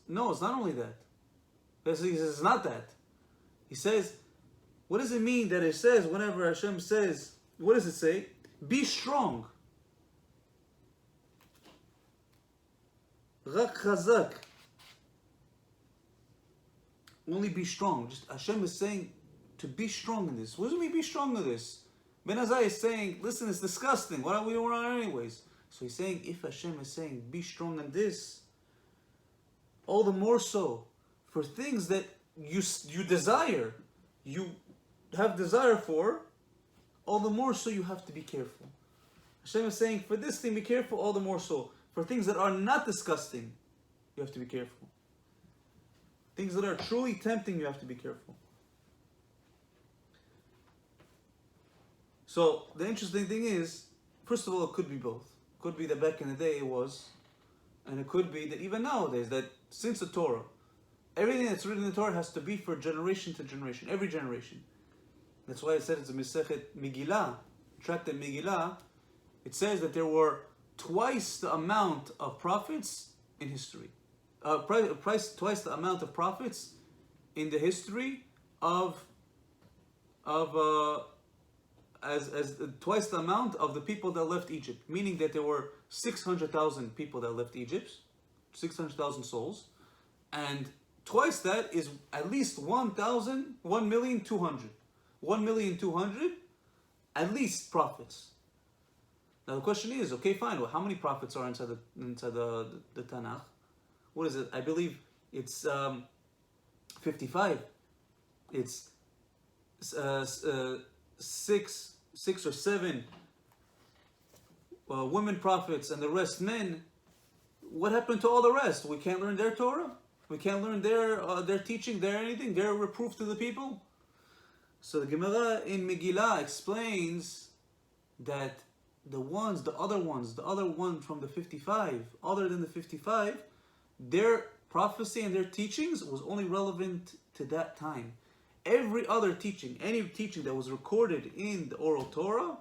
no, it's not only that. He says, it's not that. He says, what does it mean that it says, whenever Hashem says, what does it say? Be strong. Rak chazak. Only be strong. Just Hashem is saying to be strong in this. What does it mean be strong in this? Ben Azai is saying, listen, it's disgusting. Why don't we do it anyways? So he's saying, if Hashem is saying, be strong in this, all the more so for things that you desire, you have desire for, all the more so you have to be careful. Hashem is saying, for this thing, be careful, all the more so. For things that are not disgusting, you have to be careful. Things that are truly tempting, you have to be careful. So, the interesting thing is, first of all, it could be both. It could be that back in the day it was, and it could be that even nowadays, that since the Torah, everything that's written in the Torah has to be for generation to generation, every generation. That's why I said it's a Masechet Megillah, tractate Megillah. It says that there were twice the amount of prophets in history. Twice the amount of prophets in the history as twice the amount of the people that left Egypt. Meaning that there were 600,000 people that left Egypt, 600,000 souls, and twice that is at least 1,200,000 at least prophets. Now the question is, okay, fine. Well, how many prophets are inside the Tanakh? What is it? I believe it's 55. It's 6 or 7 women prophets and the rest men. What happened to all the rest? We can't learn their Torah. We can't learn their teaching, their anything, their reproof to the people. So the Gemara in Megillah explains that the other one from the 55, other than the 55, their prophecy and their teachings was only relevant to that time. Every other teaching, any teaching that was recorded in the oral Torah,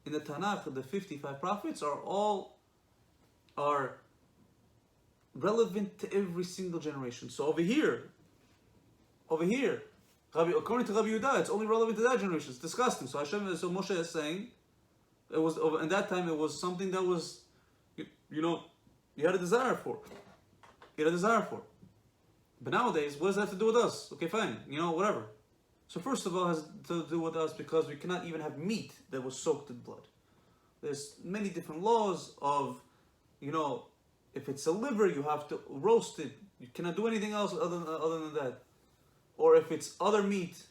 in the Tanakh, the 55 prophets are relevant to every single generation. So over here, according to Rabbi Yehuda, it's only relevant to that generation. It's disgusting. So Moshe is saying, it was in that time. It was something that was, you had a desire for. But nowadays, what does that have to do with us? Okay, fine, whatever. So first of all, it has to do with us because we cannot even have meat that was soaked in blood. There's many different laws of, if it's a liver, you have to roast it. You cannot do anything else other than that. Or if it's other meat,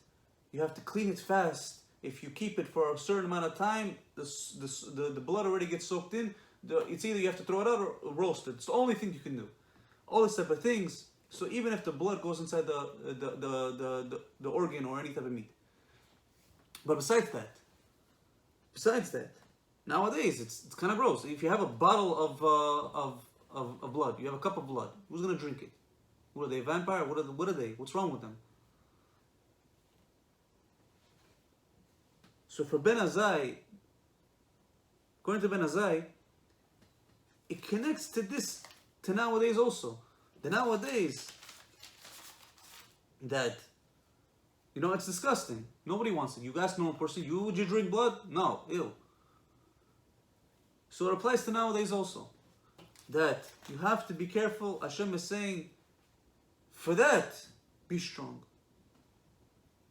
you have to clean it fast. If you keep it for a certain amount of time, the blood already gets soaked in. It's either you have to throw it out or roast it. It's the only thing you can do. All these type of things. So even if the blood goes inside the organ or any type of meat. But besides that, nowadays it's kind of gross. If you have a bottle of blood. You have a cup of blood. Who's going to drink it? What are they, a vampire? What are they? What's wrong with them? So for Ben Azai, according to Ben Azai, it connects to this, to nowadays also. The nowadays, that, you know, it's disgusting. Nobody wants it. You ask normal person, would you drink blood? No, ew. So it applies to nowadays also. That you have to be careful. Hashem is saying, for that, be strong.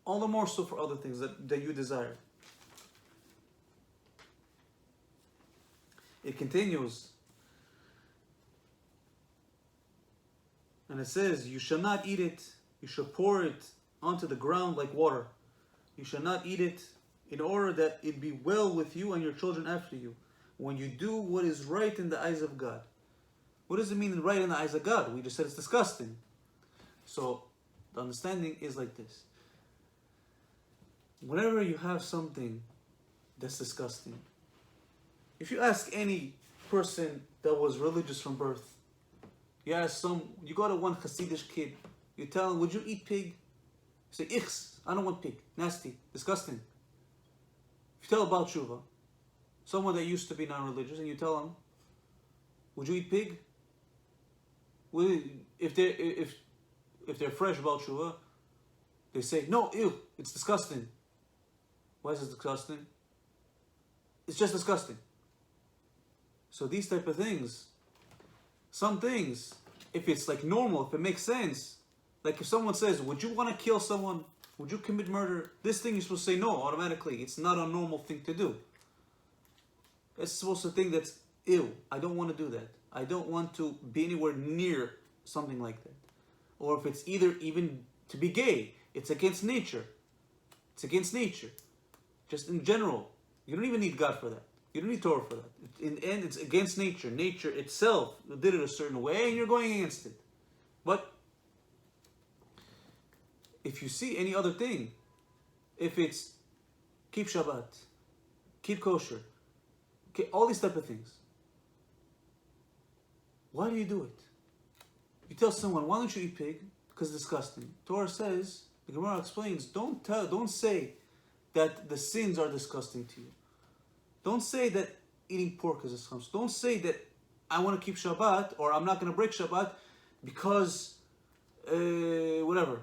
All the more so for other things that you desire. It continues. And it says, you shall not eat it. You shall pour it onto the ground like water. You shall not eat it in order that it be well with you and your children after you, when you do what is right in the eyes of God. What does it mean right in the eyes of God? We just said it's disgusting. So the understanding is like this. Whenever you have something that's disgusting, if you ask any person that was religious from birth, you go to one Hasidic kid, you tell him, would you eat pig? You say, ichs, I don't want pig. Nasty, disgusting. If you tell about teshuva, someone that used to be non-religious, and you tell him, would you eat pig? If they're fresh about teshuva, they say, no, ew, it's disgusting. Why is it disgusting? It's just disgusting. So these type of things, some things, if it's like normal, if it makes sense, like if someone says, would you want to kill someone? Would you commit murder? This thing you're supposed to say no automatically. It's not a normal thing to do. It's supposed to think that's ew. I don't want to do that. I don't want to be anywhere near something like that. Or if it's even to be gay, it's against nature. It's against nature. Just in general. You don't even need God for that. You don't need Torah for that. In the end, it's against nature. Nature itself did it a certain way, and you're going against it. But if you see any other thing, if it's keep Shabbat, keep kosher, all these type of things, why do you do it? You tell someone, why don't you eat pig? Because it's disgusting. Torah says, the Gemara explains, don't say that the sins are disgusting to you. Don't say that eating pork is disgusting. Don't say that I want to keep Shabbat or I'm not going to break Shabbat because whatever.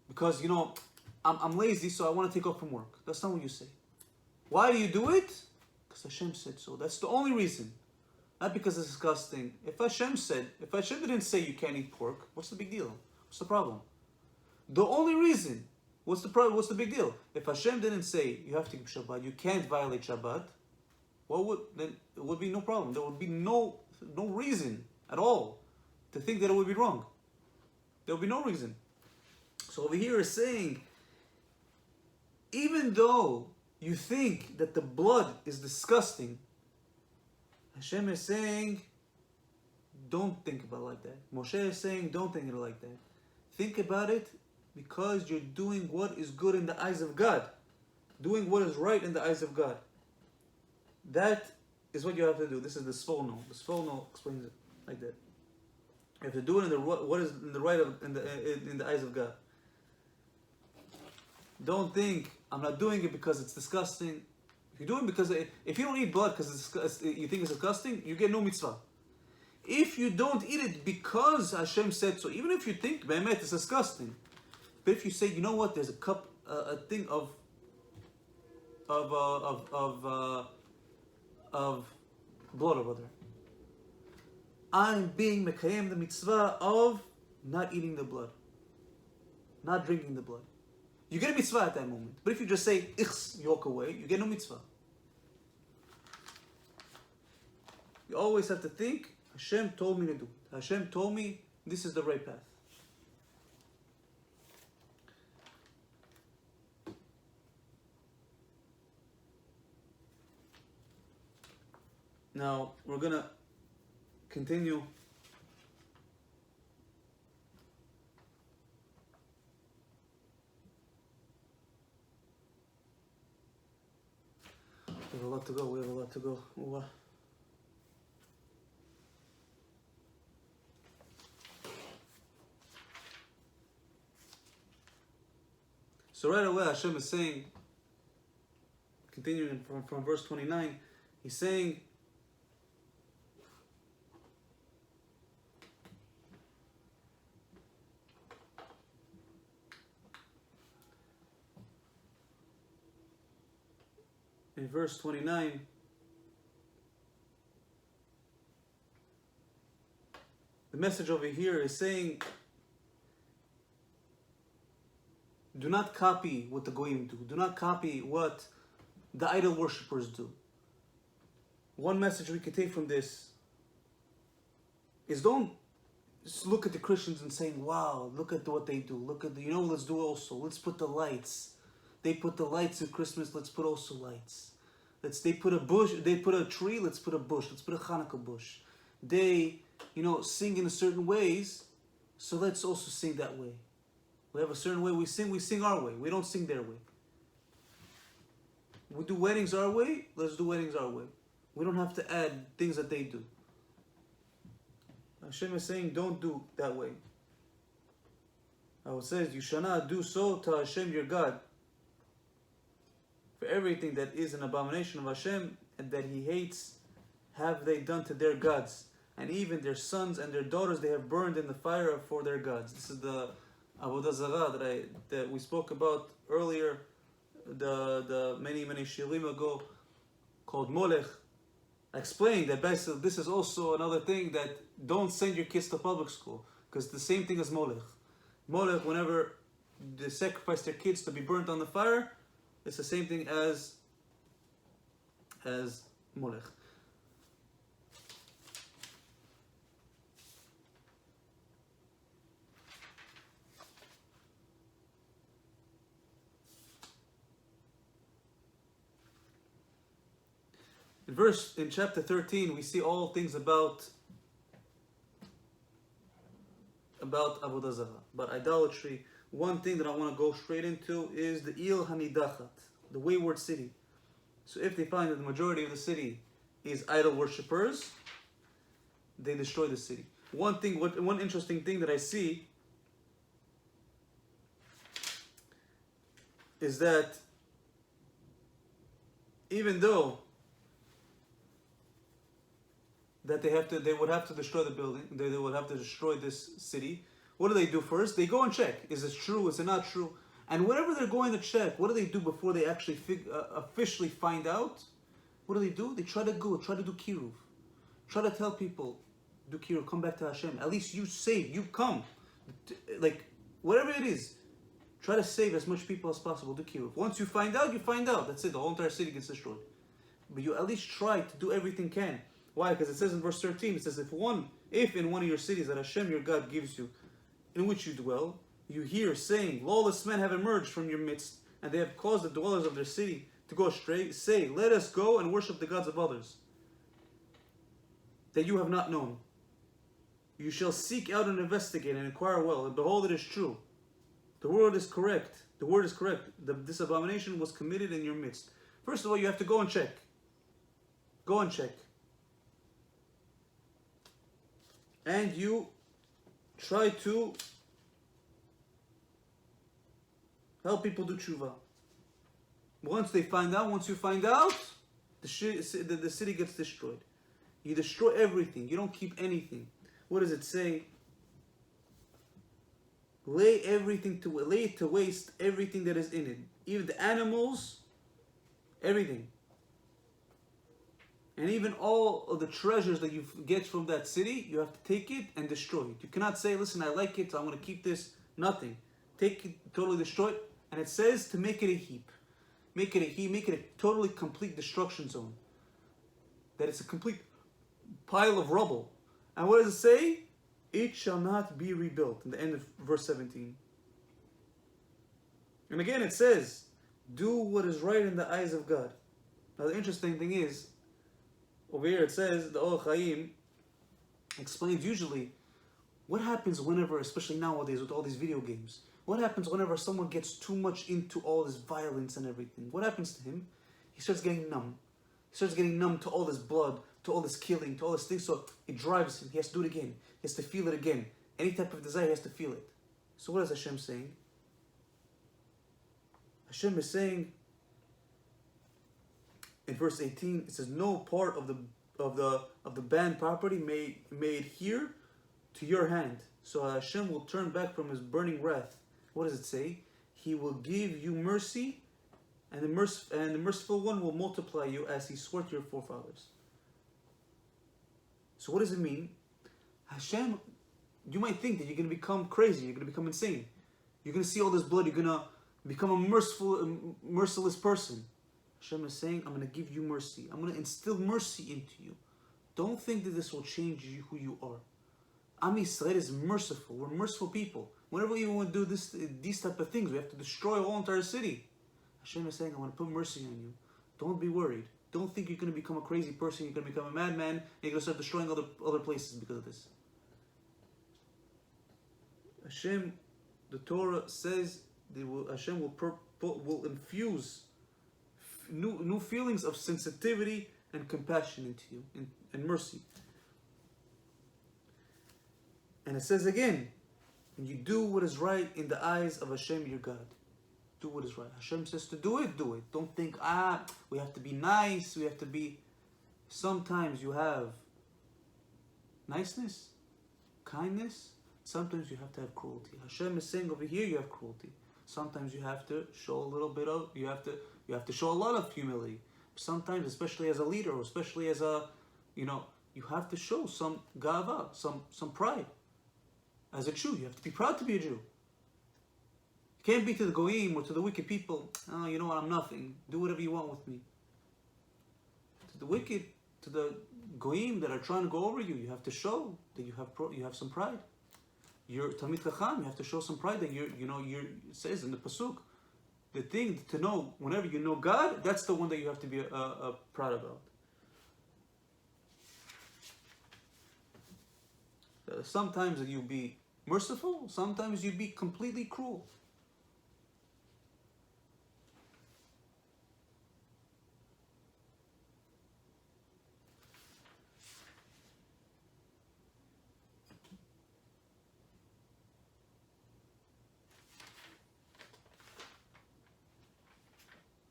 Because, I'm lazy, so I want to take off from work. That's not what you say. Why do you do it? Because Hashem said so. That's the only reason. Not because it's disgusting. If Hashem didn't say you can't eat pork, what's the big deal? What's the problem? The only reason, what's the big deal? If Hashem didn't say you have to keep Shabbat, you can't violate Shabbat, then it would be no problem. There would be no reason at all to think that it would be wrong. There would be no reason. So over here is saying, even though you think that the blood is disgusting, Hashem is saying, don't think about it like that. Moshe is saying, don't think about it like that. Think about it because you're doing what is good in the eyes of God. Doing what is right in the eyes of God. That is what you have to do. This is the Sforno. The Sforno explains it like that. You have to do it in what is in the right in the eyes of God. Don't think I'm not doing it because it's disgusting. If you're doing it because if you don't eat blood because you think it's disgusting, you get no mitzvah. If you don't eat it because Hashem said so, even if you think be'emet it's disgusting, but if you say, you know what, there's a cup, a thing of blood over there. I'm being mekayem the mitzvah of not eating the blood, not drinking the blood. You get a mitzvah at that moment. But if you just say, ichs, you walk away, you get no mitzvah. You always have to think, Hashem told me to do it. Hashem told me this is the right path. Now, we're going to continue. We have a lot to go. So right away Hashem is saying, continuing from verse 29, he's saying, in verse 29, the message over here is saying, do not copy what the goyim do. Do not copy what the idol worshippers do. One message we can take from this is don't just look at the Christians and saying, wow, look at what they do. Look at let's do also. Let's put the lights. They put the lights at Christmas, let's put also lights. They put a bush, they put a tree, let's put a bush. Let's put a Hanukkah bush. They, sing in a certain ways, so let's also sing that way. We have a certain way we sing our way. We don't sing their way. We do weddings our way, let's do weddings our way. We don't have to add things that they do. Hashem is saying, don't do that way. It says, you shall not do so to Hashem your God. For everything that is an abomination of Hashem and that He hates, have they done to their gods. And even their sons and their daughters they have burned in the fire for their gods. This is the Avodah Zarah that we spoke about earlier, the many shirim ago, called Molech. I explained that basically this is also another thing, that don't send your kids to public school, because the same thing as Molech. Molech, whenever they sacrifice their kids to be burnt on the fire, it's the same thing as Molech. In chapter 13, we see all things about Avodah Zarah, about idolatry. One thing that I want to go straight into is the Il Hanidachat, the wayward city. So if they find that the majority of the city is idol worshippers, they destroy the city. One interesting thing that I see is that even though that they would have to destroy the building, they would have to destroy this city. What do they do first? They go and check. Is it true? Is it not true? And whatever they're going to check, what do they do before they actually officially find out? What do? They try to do kiruv. Try to tell people, do kiruv, come back to Hashem. At least you save, you come. Like, whatever it is, try to save as much people as possible, do kiruv. Once you find out, That's it, the whole entire city gets destroyed. But you at least try to do everything you can. Why? Because it says in verse 13, it says, if in one of your cities that Hashem your God gives you, in which you dwell, you hear saying, lawless men have emerged from your midst, and they have caused the dwellers of their city to go astray, say, let us go and worship the gods of others that you have not known. You shall seek out and investigate and inquire well, and behold, it is true. The word is correct. This abomination was committed in your midst. First of all, you have to go and check. Go and check. And you try to help people do teshuva. Once you find out, the city gets destroyed. You destroy everything. You don't keep anything. What does it say? Lay it to waste everything that is in it. Even the animals, everything. And even all of the treasures that you get from that city, you have to take it and destroy it. You cannot say, listen, I like it, so I'm going to keep this. Nothing. Take it, totally destroy it. And it says to make it a heap. Make it a totally complete destruction zone. That it's a complete pile of rubble. And what does it say? It shall not be rebuilt. In the end of verse 17. And again it says, do what is right in the eyes of God. Now the interesting thing is, over here it says, the Or Chaim explains usually what happens whenever, especially nowadays with all these video games, what happens whenever someone gets too much into all this violence and everything? What happens to him? He starts getting numb. He starts getting numb to all this blood, to all this killing, to all this thing. So it drives him. He has to do it again. He has to feel it again. Any type of desire, he has to feel it. So what is Hashem saying? Hashem is saying in verse 18, it says, no part of the banned property made here to your hand. So Hashem will turn back from his burning wrath. What does it say? He will give you mercy, and the merciful one will multiply you as he swore to your forefathers. So what does it mean? Hashem, you might think that you're going to become crazy, you're going to become insane. You're going to see all this blood, you're going to become a merciless person. Hashem is saying, I'm going to give you mercy. I'm going to instill mercy into you. Don't think that this will change you, who you are. Am Yisrael is merciful. We're merciful people. Whenever we want to do these type of things, we have to destroy a whole entire city. Hashem is saying, I want to put mercy on you. Don't be worried. Don't think you're going to become a crazy person, you're going to become a madman, and you're going to start destroying other places because of this. Hashem, the Torah says, Hashem will infuse new feelings of sensitivity and compassion into you, and mercy. And it says again, when you do what is right in the eyes of Hashem your God. Do what is right. Hashem says to do it, do it. Don't think, we have to be nice, we have to be... Sometimes you have niceness, kindness. Sometimes you have to have cruelty. Hashem is saying over here you have cruelty. Sometimes you have to show a little bit of, you have to show a lot of humility. Sometimes, especially as a leader, or especially as a, you have to show some gava, some pride. As a Jew, you have to be proud to be a Jew. You can't be to the goyim or to the wicked people, oh, you know what, I'm nothing. Do whatever you want with me. To the wicked, to the goyim that are trying to go over you, you have to show that you have some pride. You're Talmid Chacham, you have to show some pride that it says in the Pasuk, the thing to know, whenever you know God, that's the one that you have to be proud about. Sometimes you be merciful, sometimes you be completely cruel.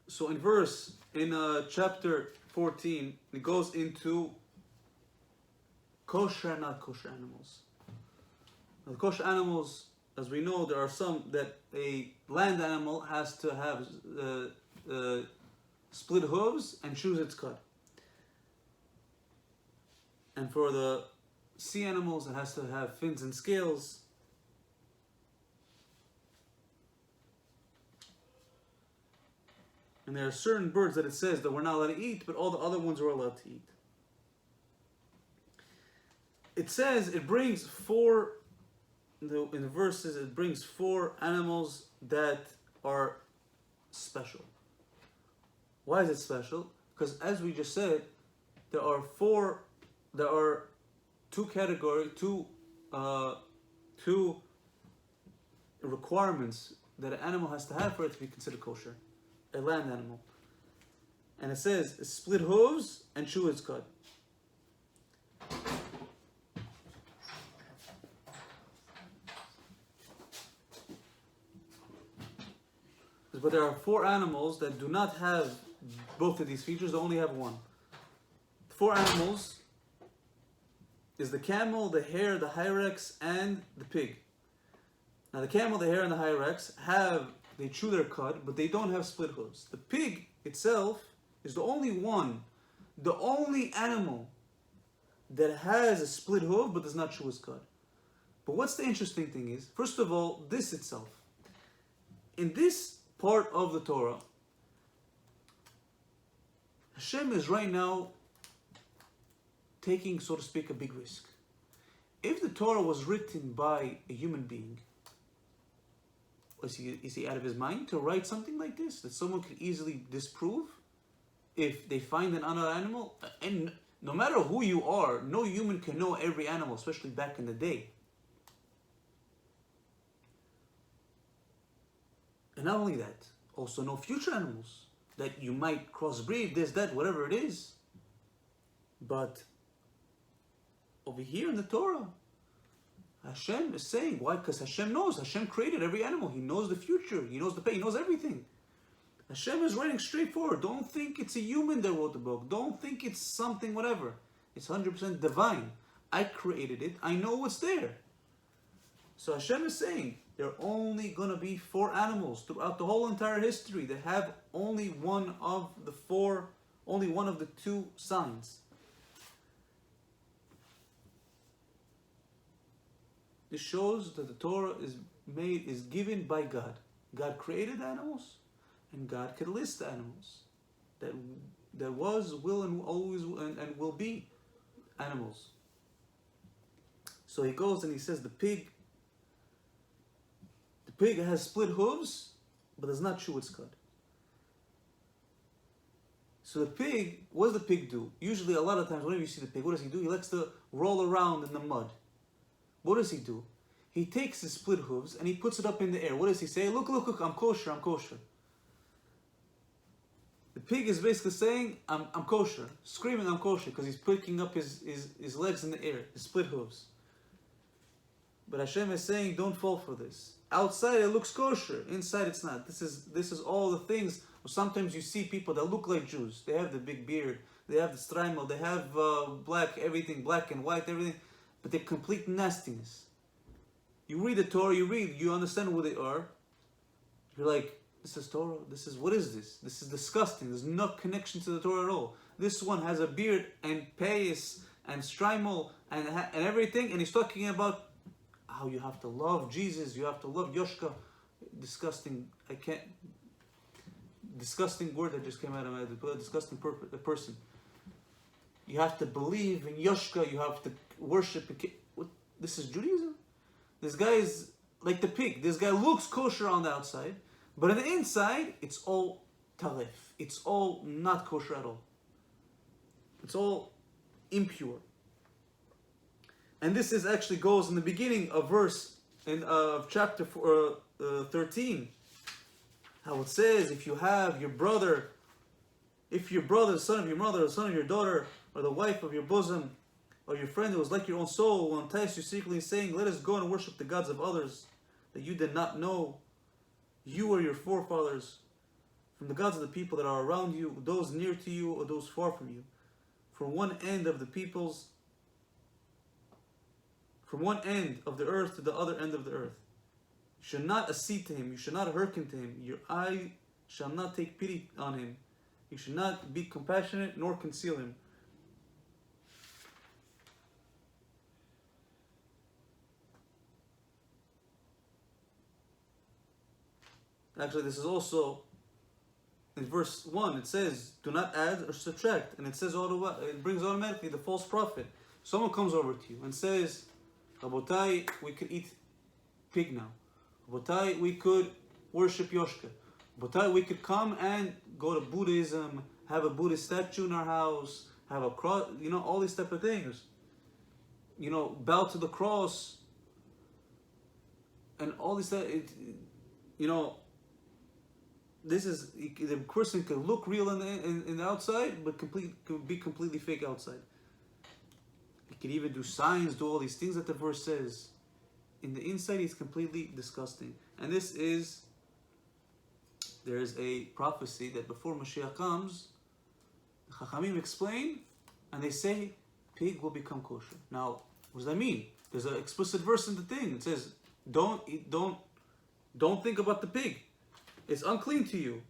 So in chapter 14, it goes into kosher and not kosher animals. Now, the kosher animals, as we know, there are some that a land animal has to have split hooves and choose its cut. And for the sea animals, it has to have fins and scales. And there are certain birds that it says that we're not allowed to eat, but all the other ones are allowed to eat. It says it brings in the verses, it brings 4 animals that are special. Why is it special? Because as we just said, there are 2 requirements that an animal has to have for it to be considered kosher. A land animal. And it says split hooves and chew its cud. But there are 4 animals that do not have both of these features, they only have one. 4 animals is the camel, the hare, the hyrax, and the pig. Now the camel, the hare, and the hyrax they chew their cud, but they don't have split hooves. The pig itself is the only animal that has a split hoof but does not chew his cud. But what's the interesting thing is, first of all, this itself. In this part of the Torah, Hashem is right now taking, so to speak, a big risk. If the Torah was written by a human being, is he out of his mind to write something like this that someone could easily disprove if they find another animal? And no matter who you are, no human can know every animal, especially back in the day. And not only that, also no future animals that you might crossbreed, this, that, whatever it is. But over here in the Torah, Hashem is saying, why? Because Hashem knows. Hashem created every animal. He knows the future. He knows the past. He knows everything. Hashem is writing straightforward. Don't think it's a human that wrote the book. Don't think it's something whatever. It's 100% divine. I created it. I know what's there. So Hashem is saying there are only going to be 4 animals throughout the whole entire history that have only one of the 2 signs. This shows that the Torah is given by God. God created animals, and God could list animals that was, will, and always and will be animals. So he goes and he says the pig has split hooves, but does not chew its cud. So the pig, what does the pig do? Usually, a lot of times, whenever you see the pig, what does he do? He likes to roll around in the mud. What does he do? He takes his split hooves and he puts it up in the air. What does he say? Look, look, look, I'm kosher, I'm kosher. The pig is basically saying, I'm kosher, screaming I'm kosher, because he's picking up his legs in the air, his split hooves. But Hashem is saying, don't fall for this. Outside it looks kosher, inside it's not. This is all the things. Sometimes you see people that look like Jews. They have the big beard, they have the strimel, they have black, everything, black and white, everything, but they're complete nastiness. You read the Torah, you understand who they are. You're like, this is Torah, what is this? This is disgusting. There's no connection to the Torah at all. This one has a beard and payas and strimel and everything, and he's talking about how you have to love Jesus, you have to love Yoshka. Disgusting word that just came out of my head. Disgusting person. You have to believe in Yoshka, you have to worship. This is Judaism? This guy is like the pig. This guy looks kosher on the outside, but on the inside, it's all taref. It's all not kosher at all. It's all impure. And this is actually goes in the beginning of verse of chapter 13. How it says, if your brother, the son of your mother, the son of your daughter, or the wife of your bosom, or your friend who was like your own soul, will entice you secretly, saying, let us go and worship the gods of others that you did not know, you or your forefathers, from the gods of the people that are around you, those near to you or those far from you, from one end of the earth to the other end of the earth. You should not accede to him, you should not hearken to him, your eye shall not take pity on him, you should not be compassionate nor conceal him. Actually, this is also in verse 1. It says, do not add or subtract. And it says, it brings automatically the false prophet. Someone comes over to you and says, Rabotai, we could eat pig now. Rabotai, we could worship Yoshka. Rabotai, we could come and go to Buddhism, have a Buddhist statue in our house, have a cross, all these type of things. Bow to the cross. And all this, this is, the person can look real in the outside, but could be completely fake outside. He could even do signs, do all these things that the verse says. In the inside, he's completely disgusting. And there is a prophecy that before Mashiach comes, the Chachamim explain, and they say, pig will become kosher. Now, what does that mean? There's an explicit verse in the thing. It says, don't think about the pig. It's unclean to you.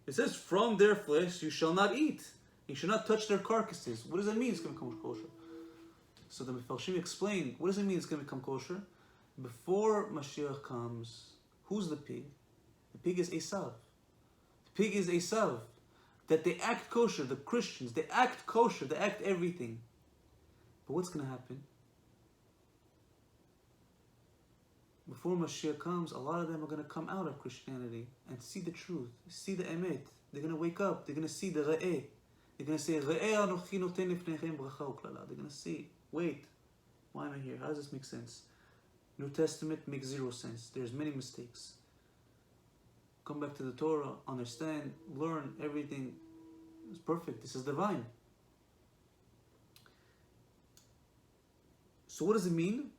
It says, from their flesh you shall not eat. You should not touch their carcasses. What does that mean it's going to become kosher? So the Mefarshim explain, what does it mean it's going to become kosher? Before Mashiach comes, who's the pig? The pig is Esav. The pig is Esav. That they act kosher, the Christians, they act kosher, they act everything. But what's going to happen? Before Mashiach comes, a lot of them are going to come out of Christianity and see the truth, see the emet. They're going to wake up. They're going to see the re'eh. They're going to say, re'eh anochi noten lifnechem bracha uklala. They're going to see, wait, why am I here? How does this make sense? New Testament makes zero sense. There's many mistakes. Come back to the Torah, understand, learn everything. It's perfect. This is divine. So what does it mean?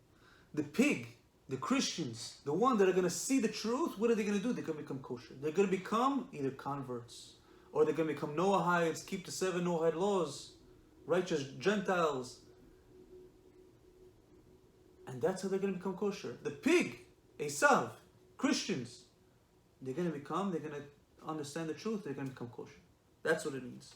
The pig the Christians, the ones that are going to see the truth, what are they going to do? They're going to become kosher. They're going to become either converts, or they're going to become Noahites, keep the 7 Noahide laws, righteous Gentiles. And that's how they're going to become kosher. The pig, Esav, Christians, they're going to understand the truth, they're going to become kosher. That's what it means.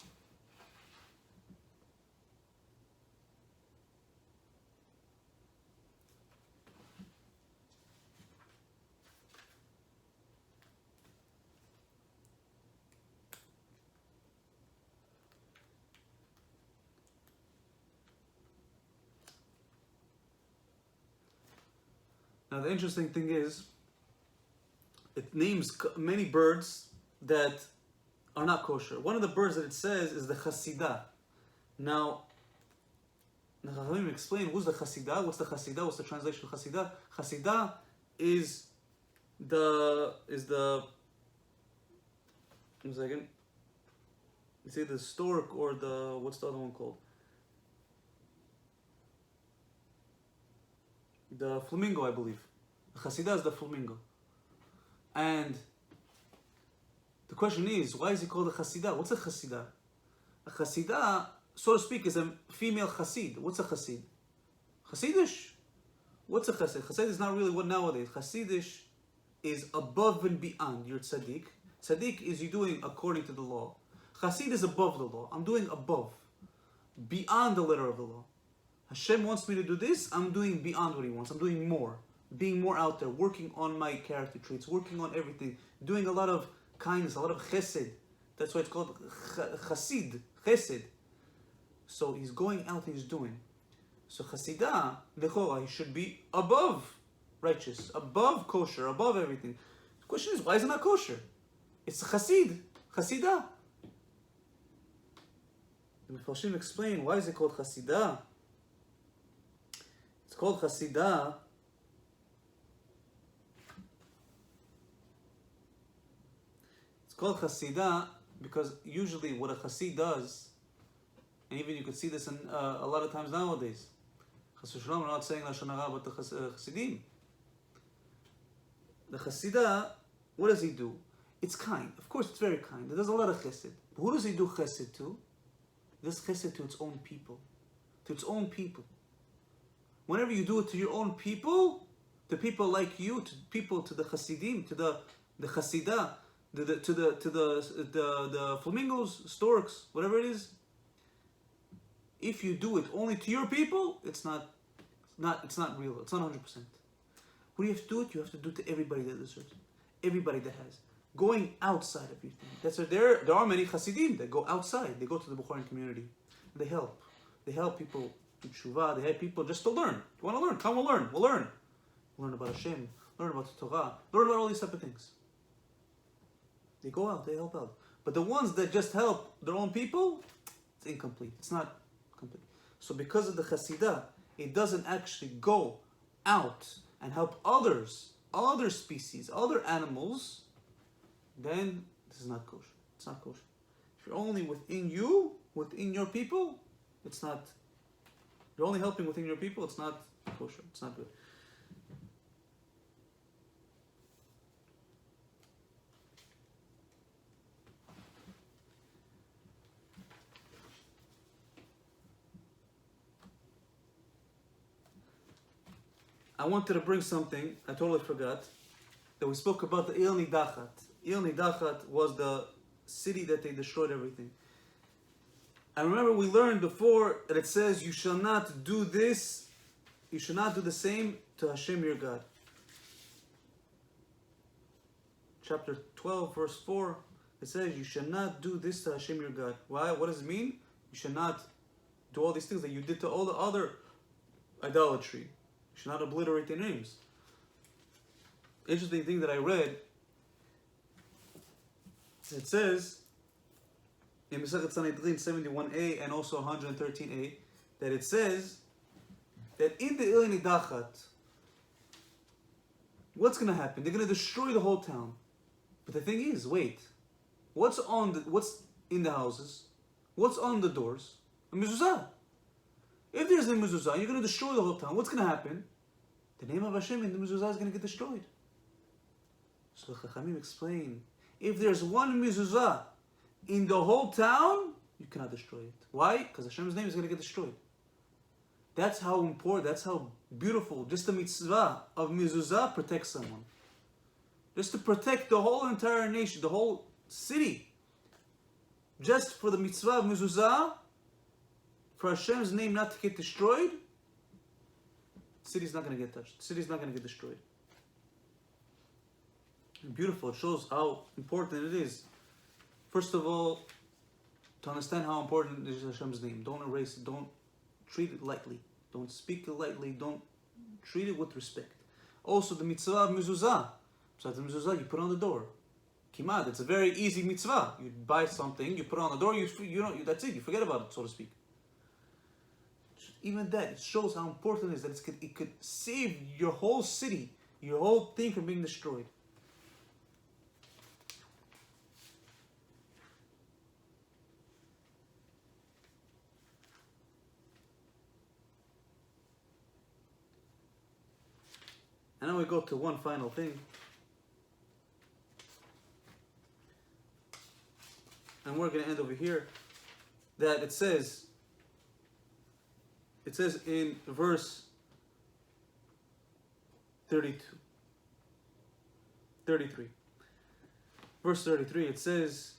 Now the interesting thing is, it names many birds that are not kosher. One of the birds that it says is the chasidah. Now, let me explain who's the chasidah. What's the chasidah? What's the translation of chasidah? Chasidah is the 1 second. It's either the stork or the, what's the other one called? The flamingo, I believe. The chasidah is the flamingo. And the question is, why is he called a chasidah? What's a chasidah? A chasidah, so to speak, is a female chasid. What's a chasid? Chassidish. What's a chassid? Chassid is not really what nowadays. Chassidish is above and beyond your tzaddik. Tzaddik is you doing according to the law. Chassid is above the law. I'm doing above, beyond the letter of the law. Hashem wants me to do this, I'm doing beyond what He wants. I'm doing more. Being more out there, working on my character traits, working on everything, doing a lot of kindness, a lot of chesed. That's why it's called chasid, chesed. So he's going out and he's doing. So chasidah, lechora, he should be above righteous, above kosher, above everything. The question is, why is it not kosher? It's chasid, chasidah. The Mepharshim explain, why is it called chasidah? It's called chasidah because usually what a chassid does, and even you could see this in, a lot of times nowadays. Chas v'shalom, we're not saying lashon hara about the chassidim. The chassidah, what does he do? It's kind. Of course, it's very kind. It does a lot of chesed. But who does he do chesed to? It does chesed to its own people. To its own people. Whenever you do it to your own people, to people like you, to people, to the chassidim, to the chassidah, to the flamingos, storks, whatever it is. If you do it only to your people, it's not real. It's not 100%. When you have to do it, you have to do it to everybody that deserves it. Everybody that has. Going outside of everything. That's why there are many chassidim that go outside. They go to the Bukharin community. They help. They help people do teshuva. They help people just to learn. You want to learn? Come, we'll learn. We'll learn. Learn about HaShem. Learn about the Torah. Learn about all these type of things. They go out, they help out. But the ones that just help their own people, it's incomplete. It's not complete. So because of the chasidah, it doesn't actually go out and help others, other species, other animals, then this is not kosher. It's not kosher. If you're only within you, within your people, it's not. You're only helping within your people, it's not kosher. It's not good. I wanted to bring something, I totally forgot, that we spoke about the Il Nidachat. Il Nidachat was the city that they destroyed everything. I remember we learned before that it says, you shall not do this, you shall not do the same to Hashem your God. Chapter 12, verse 4, it says, you shall not do this to Hashem your God. Why? What does it mean? You shall not do all these things that you did to all the other idolatry. You should not obliterate their names. Interesting thing that I read, it says in Masechet Sanhedrin 71a and also 113a that it says that in the Il Nidachat, what's going to happen? They're going to destroy the whole town. But the thing is, wait, what's in the houses? What's on the doors? A mezuzah. If there's a mezuzah, you're going to destroy the whole town. What's going to happen? the name of Hashem in the mezuzah is going to get destroyed. So the Chachamim explain, if there's one mezuzah in the whole town, you cannot destroy it. Why? Because Hashem's name is going to get destroyed. That's how important, that's how beautiful just the mitzvah of mezuzah protects someone. Just to protect the whole entire nation, the whole city. Just for the mitzvah of mezuzah, for Hashem's name not to get destroyed, the city's not going to get touched. The city's not going to get destroyed. And beautiful. It shows how important it is. First of all, to understand how important is Hashem's name. Don't erase it. Don't treat it lightly. Don't speak it lightly. Don't treat it with respect. Also, the mitzvah of mezuzah. Besides the mezuzah, you put on the door. Kimad, it's a very easy mitzvah. You buy something, you put it on the door, that's it. You forget about it, so to speak. Even that, it shows how important it is that it could save your whole city, your whole thing from being destroyed. And now we go to one final thing. And we're going to end over here. That it says in verse 33. Verse 33, it says,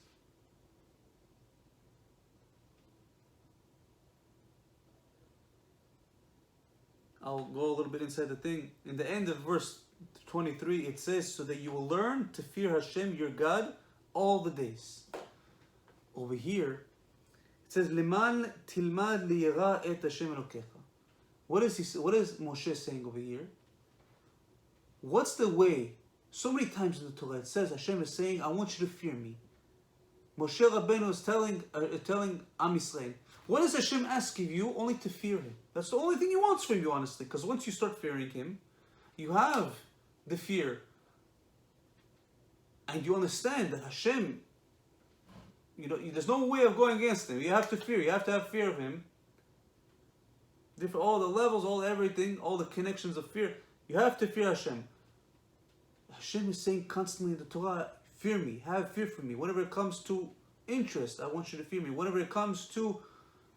I'll go a little bit inside the thing. In the end of verse 23, it says, so that you will learn to fear Hashem, your God, all the days. Over here, it says, Liman tilmad liyira et Hashem elokecha. What is Moshe saying over here? What's the way? So many times in the Torah it says Hashem is saying, I want you to fear me. Moshe Rabbeinu is telling Am Yisrael, what is Hashem asking you? Only to fear Him. That's the only thing He wants from you, honestly. Because once you start fearing Him, you have the fear. And you understand that Hashem, there's no way of going against Him. You have to fear. You have to have fear of Him. All the levels, all everything, all the connections of fear. You have to fear Hashem. Hashem is saying constantly in the Torah, fear me, have fear for me. Whenever it comes to interest, I want you to fear me. Whenever it comes to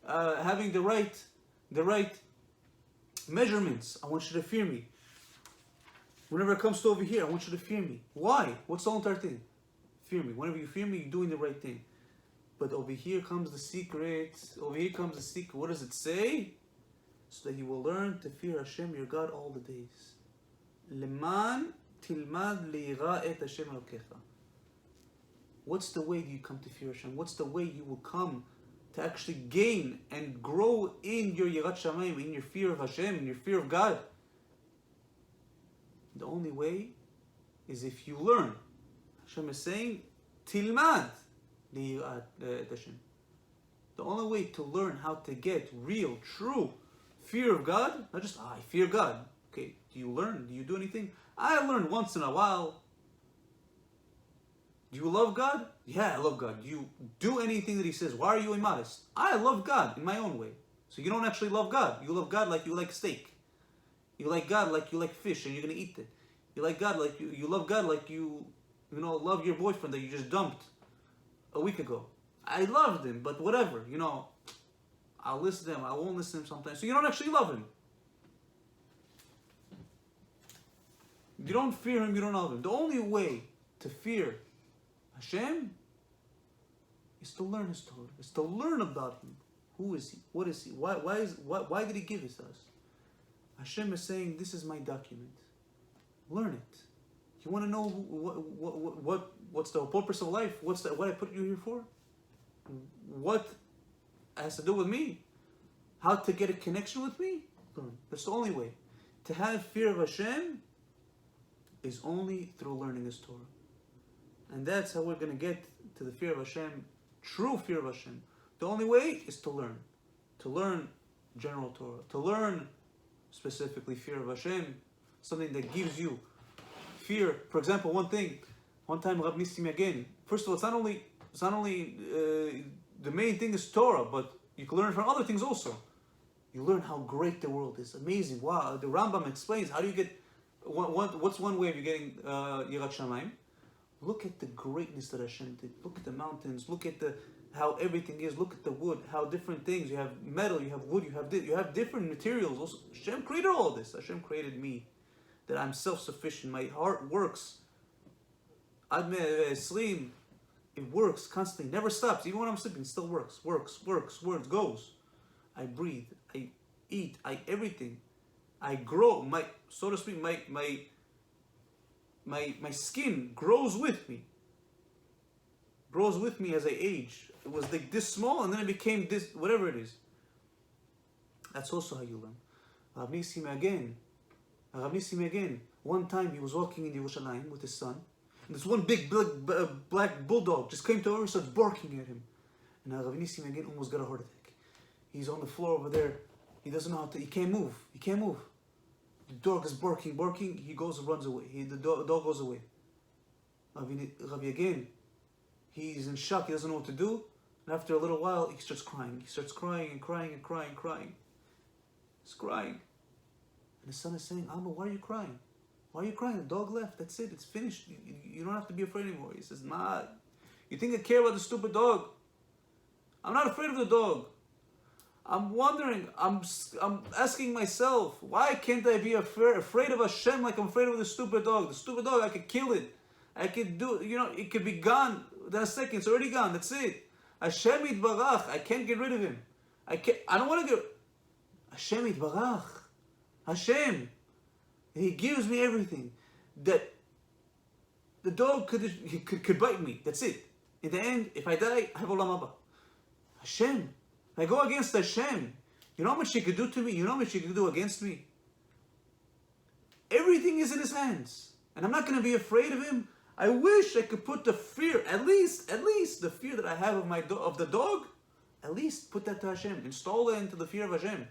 having the right measurements, I want you to fear me. Whenever it comes to over here, I want you to fear me. Why? What's the whole entire thing? Fear me. Whenever you fear me, you're doing the right thing. But over here comes the secret. What does it say? So that you will learn to fear Hashem, your God, all the days. Leman tilmad liyira et Hashem elokecha. What's the way you come to fear Hashem? What's the way you will come to actually gain and grow in your yirat shamayim, in your fear of Hashem, in your fear of God? The only way is if you learn. Hashem is saying, tilmad liyira et Hashem. The only way to learn how to get real, true fear of God, not just, I fear God. Okay, do you learn? Do you do anything? I learn once in a while. Do you love God? Yeah, I love God. Do you do anything that He says? Why are you immodest? I love God in my own way. So you don't actually love God. You love God like you like steak. You like God like you like fish and you're going to eat it. You like God like you love God like you love your boyfriend that you just dumped a week ago. I loved him, but whatever, I'll listen to him, I won't listen to him sometimes. So you don't actually love him. You don't fear Him, you don't love Him. The only way to fear Hashem is to learn His Torah, is to learn about Him. Who is He? What is He? Why did He give this to us? Hashem is saying, this is my document. Learn it. You want to know what's the purpose of life? What I put you here for? What has to do with me? How to get a connection with me? Learn. That's the only way. To have fear of Hashem is only through learning His Torah. And that's how we're going to get to the fear of Hashem, true fear of Hashem. The only way is to learn. To learn general Torah. To learn specifically fear of Hashem, something that gives you fear. For example, one time Rab Nissim again, first of all, it's not only the main thing is Torah, but you can learn from other things also. You learn how great the world is. Amazing. Wow. The Rambam explains, how do you get, what's one way of you getting Yirat Shamayim? Look at the greatness that Hashem did. Look at the mountains. Look at how everything is. Look at the wood. How different things. You have metal. You have wood. You have different materials. Also, Hashem created all this. Hashem created me. That I'm self-sufficient. My heart works. Sleep. It works constantly. Never stops. Even when I'm sleeping, it still works. Works. Goes. I breathe. I eat. Everything. I grow. So to speak, my skin grows with me. Grows with me as I age. It was like this small and then it became this, whatever it is. That's also how you learn. Rav Nissim again. One time he was walking in Yerushalayim with his son. And this one big black bulldog just came to him and started barking at him. And Rav Nissim again almost got a heart attack. He's on the floor over there. He doesn't know he can't move. The dog is barking. He goes and runs away. The dog goes away. Ravi again, he's in shock. He doesn't know what to do. And after a little while, he starts crying. He's crying. He's crying. And his son is saying, Alma, why are you crying? The dog left. That's it. It's finished. You don't have to be afraid anymore. He says, nah. You think I care about the stupid dog? I'm not afraid of the dog. I'm wondering, I'm asking myself, why can't I be afraid of Hashem like I'm afraid of the stupid dog? The stupid dog, I could kill it. I could do, it could be gone in a second. It's already gone. That's it. Hashem Yitbarach. I can't get rid of him. I don't want to get... Hashem Yitbarach. Hashem. He gives me everything. That the dog could bite me. That's it. In the end, if I die, I have Olam Haba. Hashem. I go against Hashem. You know how much He could do to me? You know how much He could do against me? Everything is in His hands. And I'm not going to be afraid of Him. I wish I could put the fear, at least the fear that I have of the dog, at least put that to Hashem. Install it into the fear of Hashem.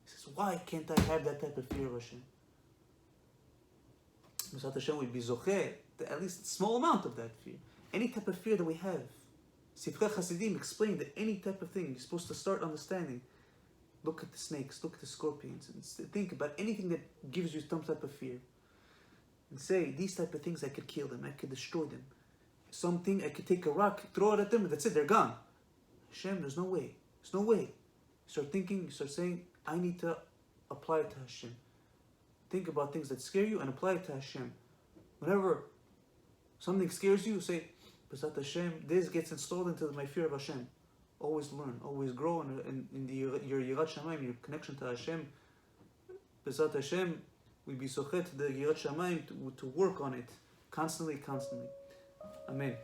He says, why can't I have that type of fear of Hashem? Mashiach Hashem would be zocheh, at least a small amount of that fear. Any type of fear that we have. Sifrei Hasidim explained that any type of thing you're supposed to start understanding. Look at the snakes, look at the scorpions, and think about anything that gives you some type of fear. And say, these type of things, I could kill them, I could destroy them. Something, I could take a rock, throw it at them, and that's it, they're gone. Hashem, there's no way. There's no way. You start thinking, you start saying, I need to apply it to Hashem. Think about things that scare you and apply it to Hashem. Whenever something scares you, say, B'ezrat Hashem, this gets installed into my fear of Hashem. Always learn, always grow in your Yirat Shamayim, your connection to Hashem. B'ezrat Hashem, we be sochet the Yirat Shamayim to work on it constantly. Amen.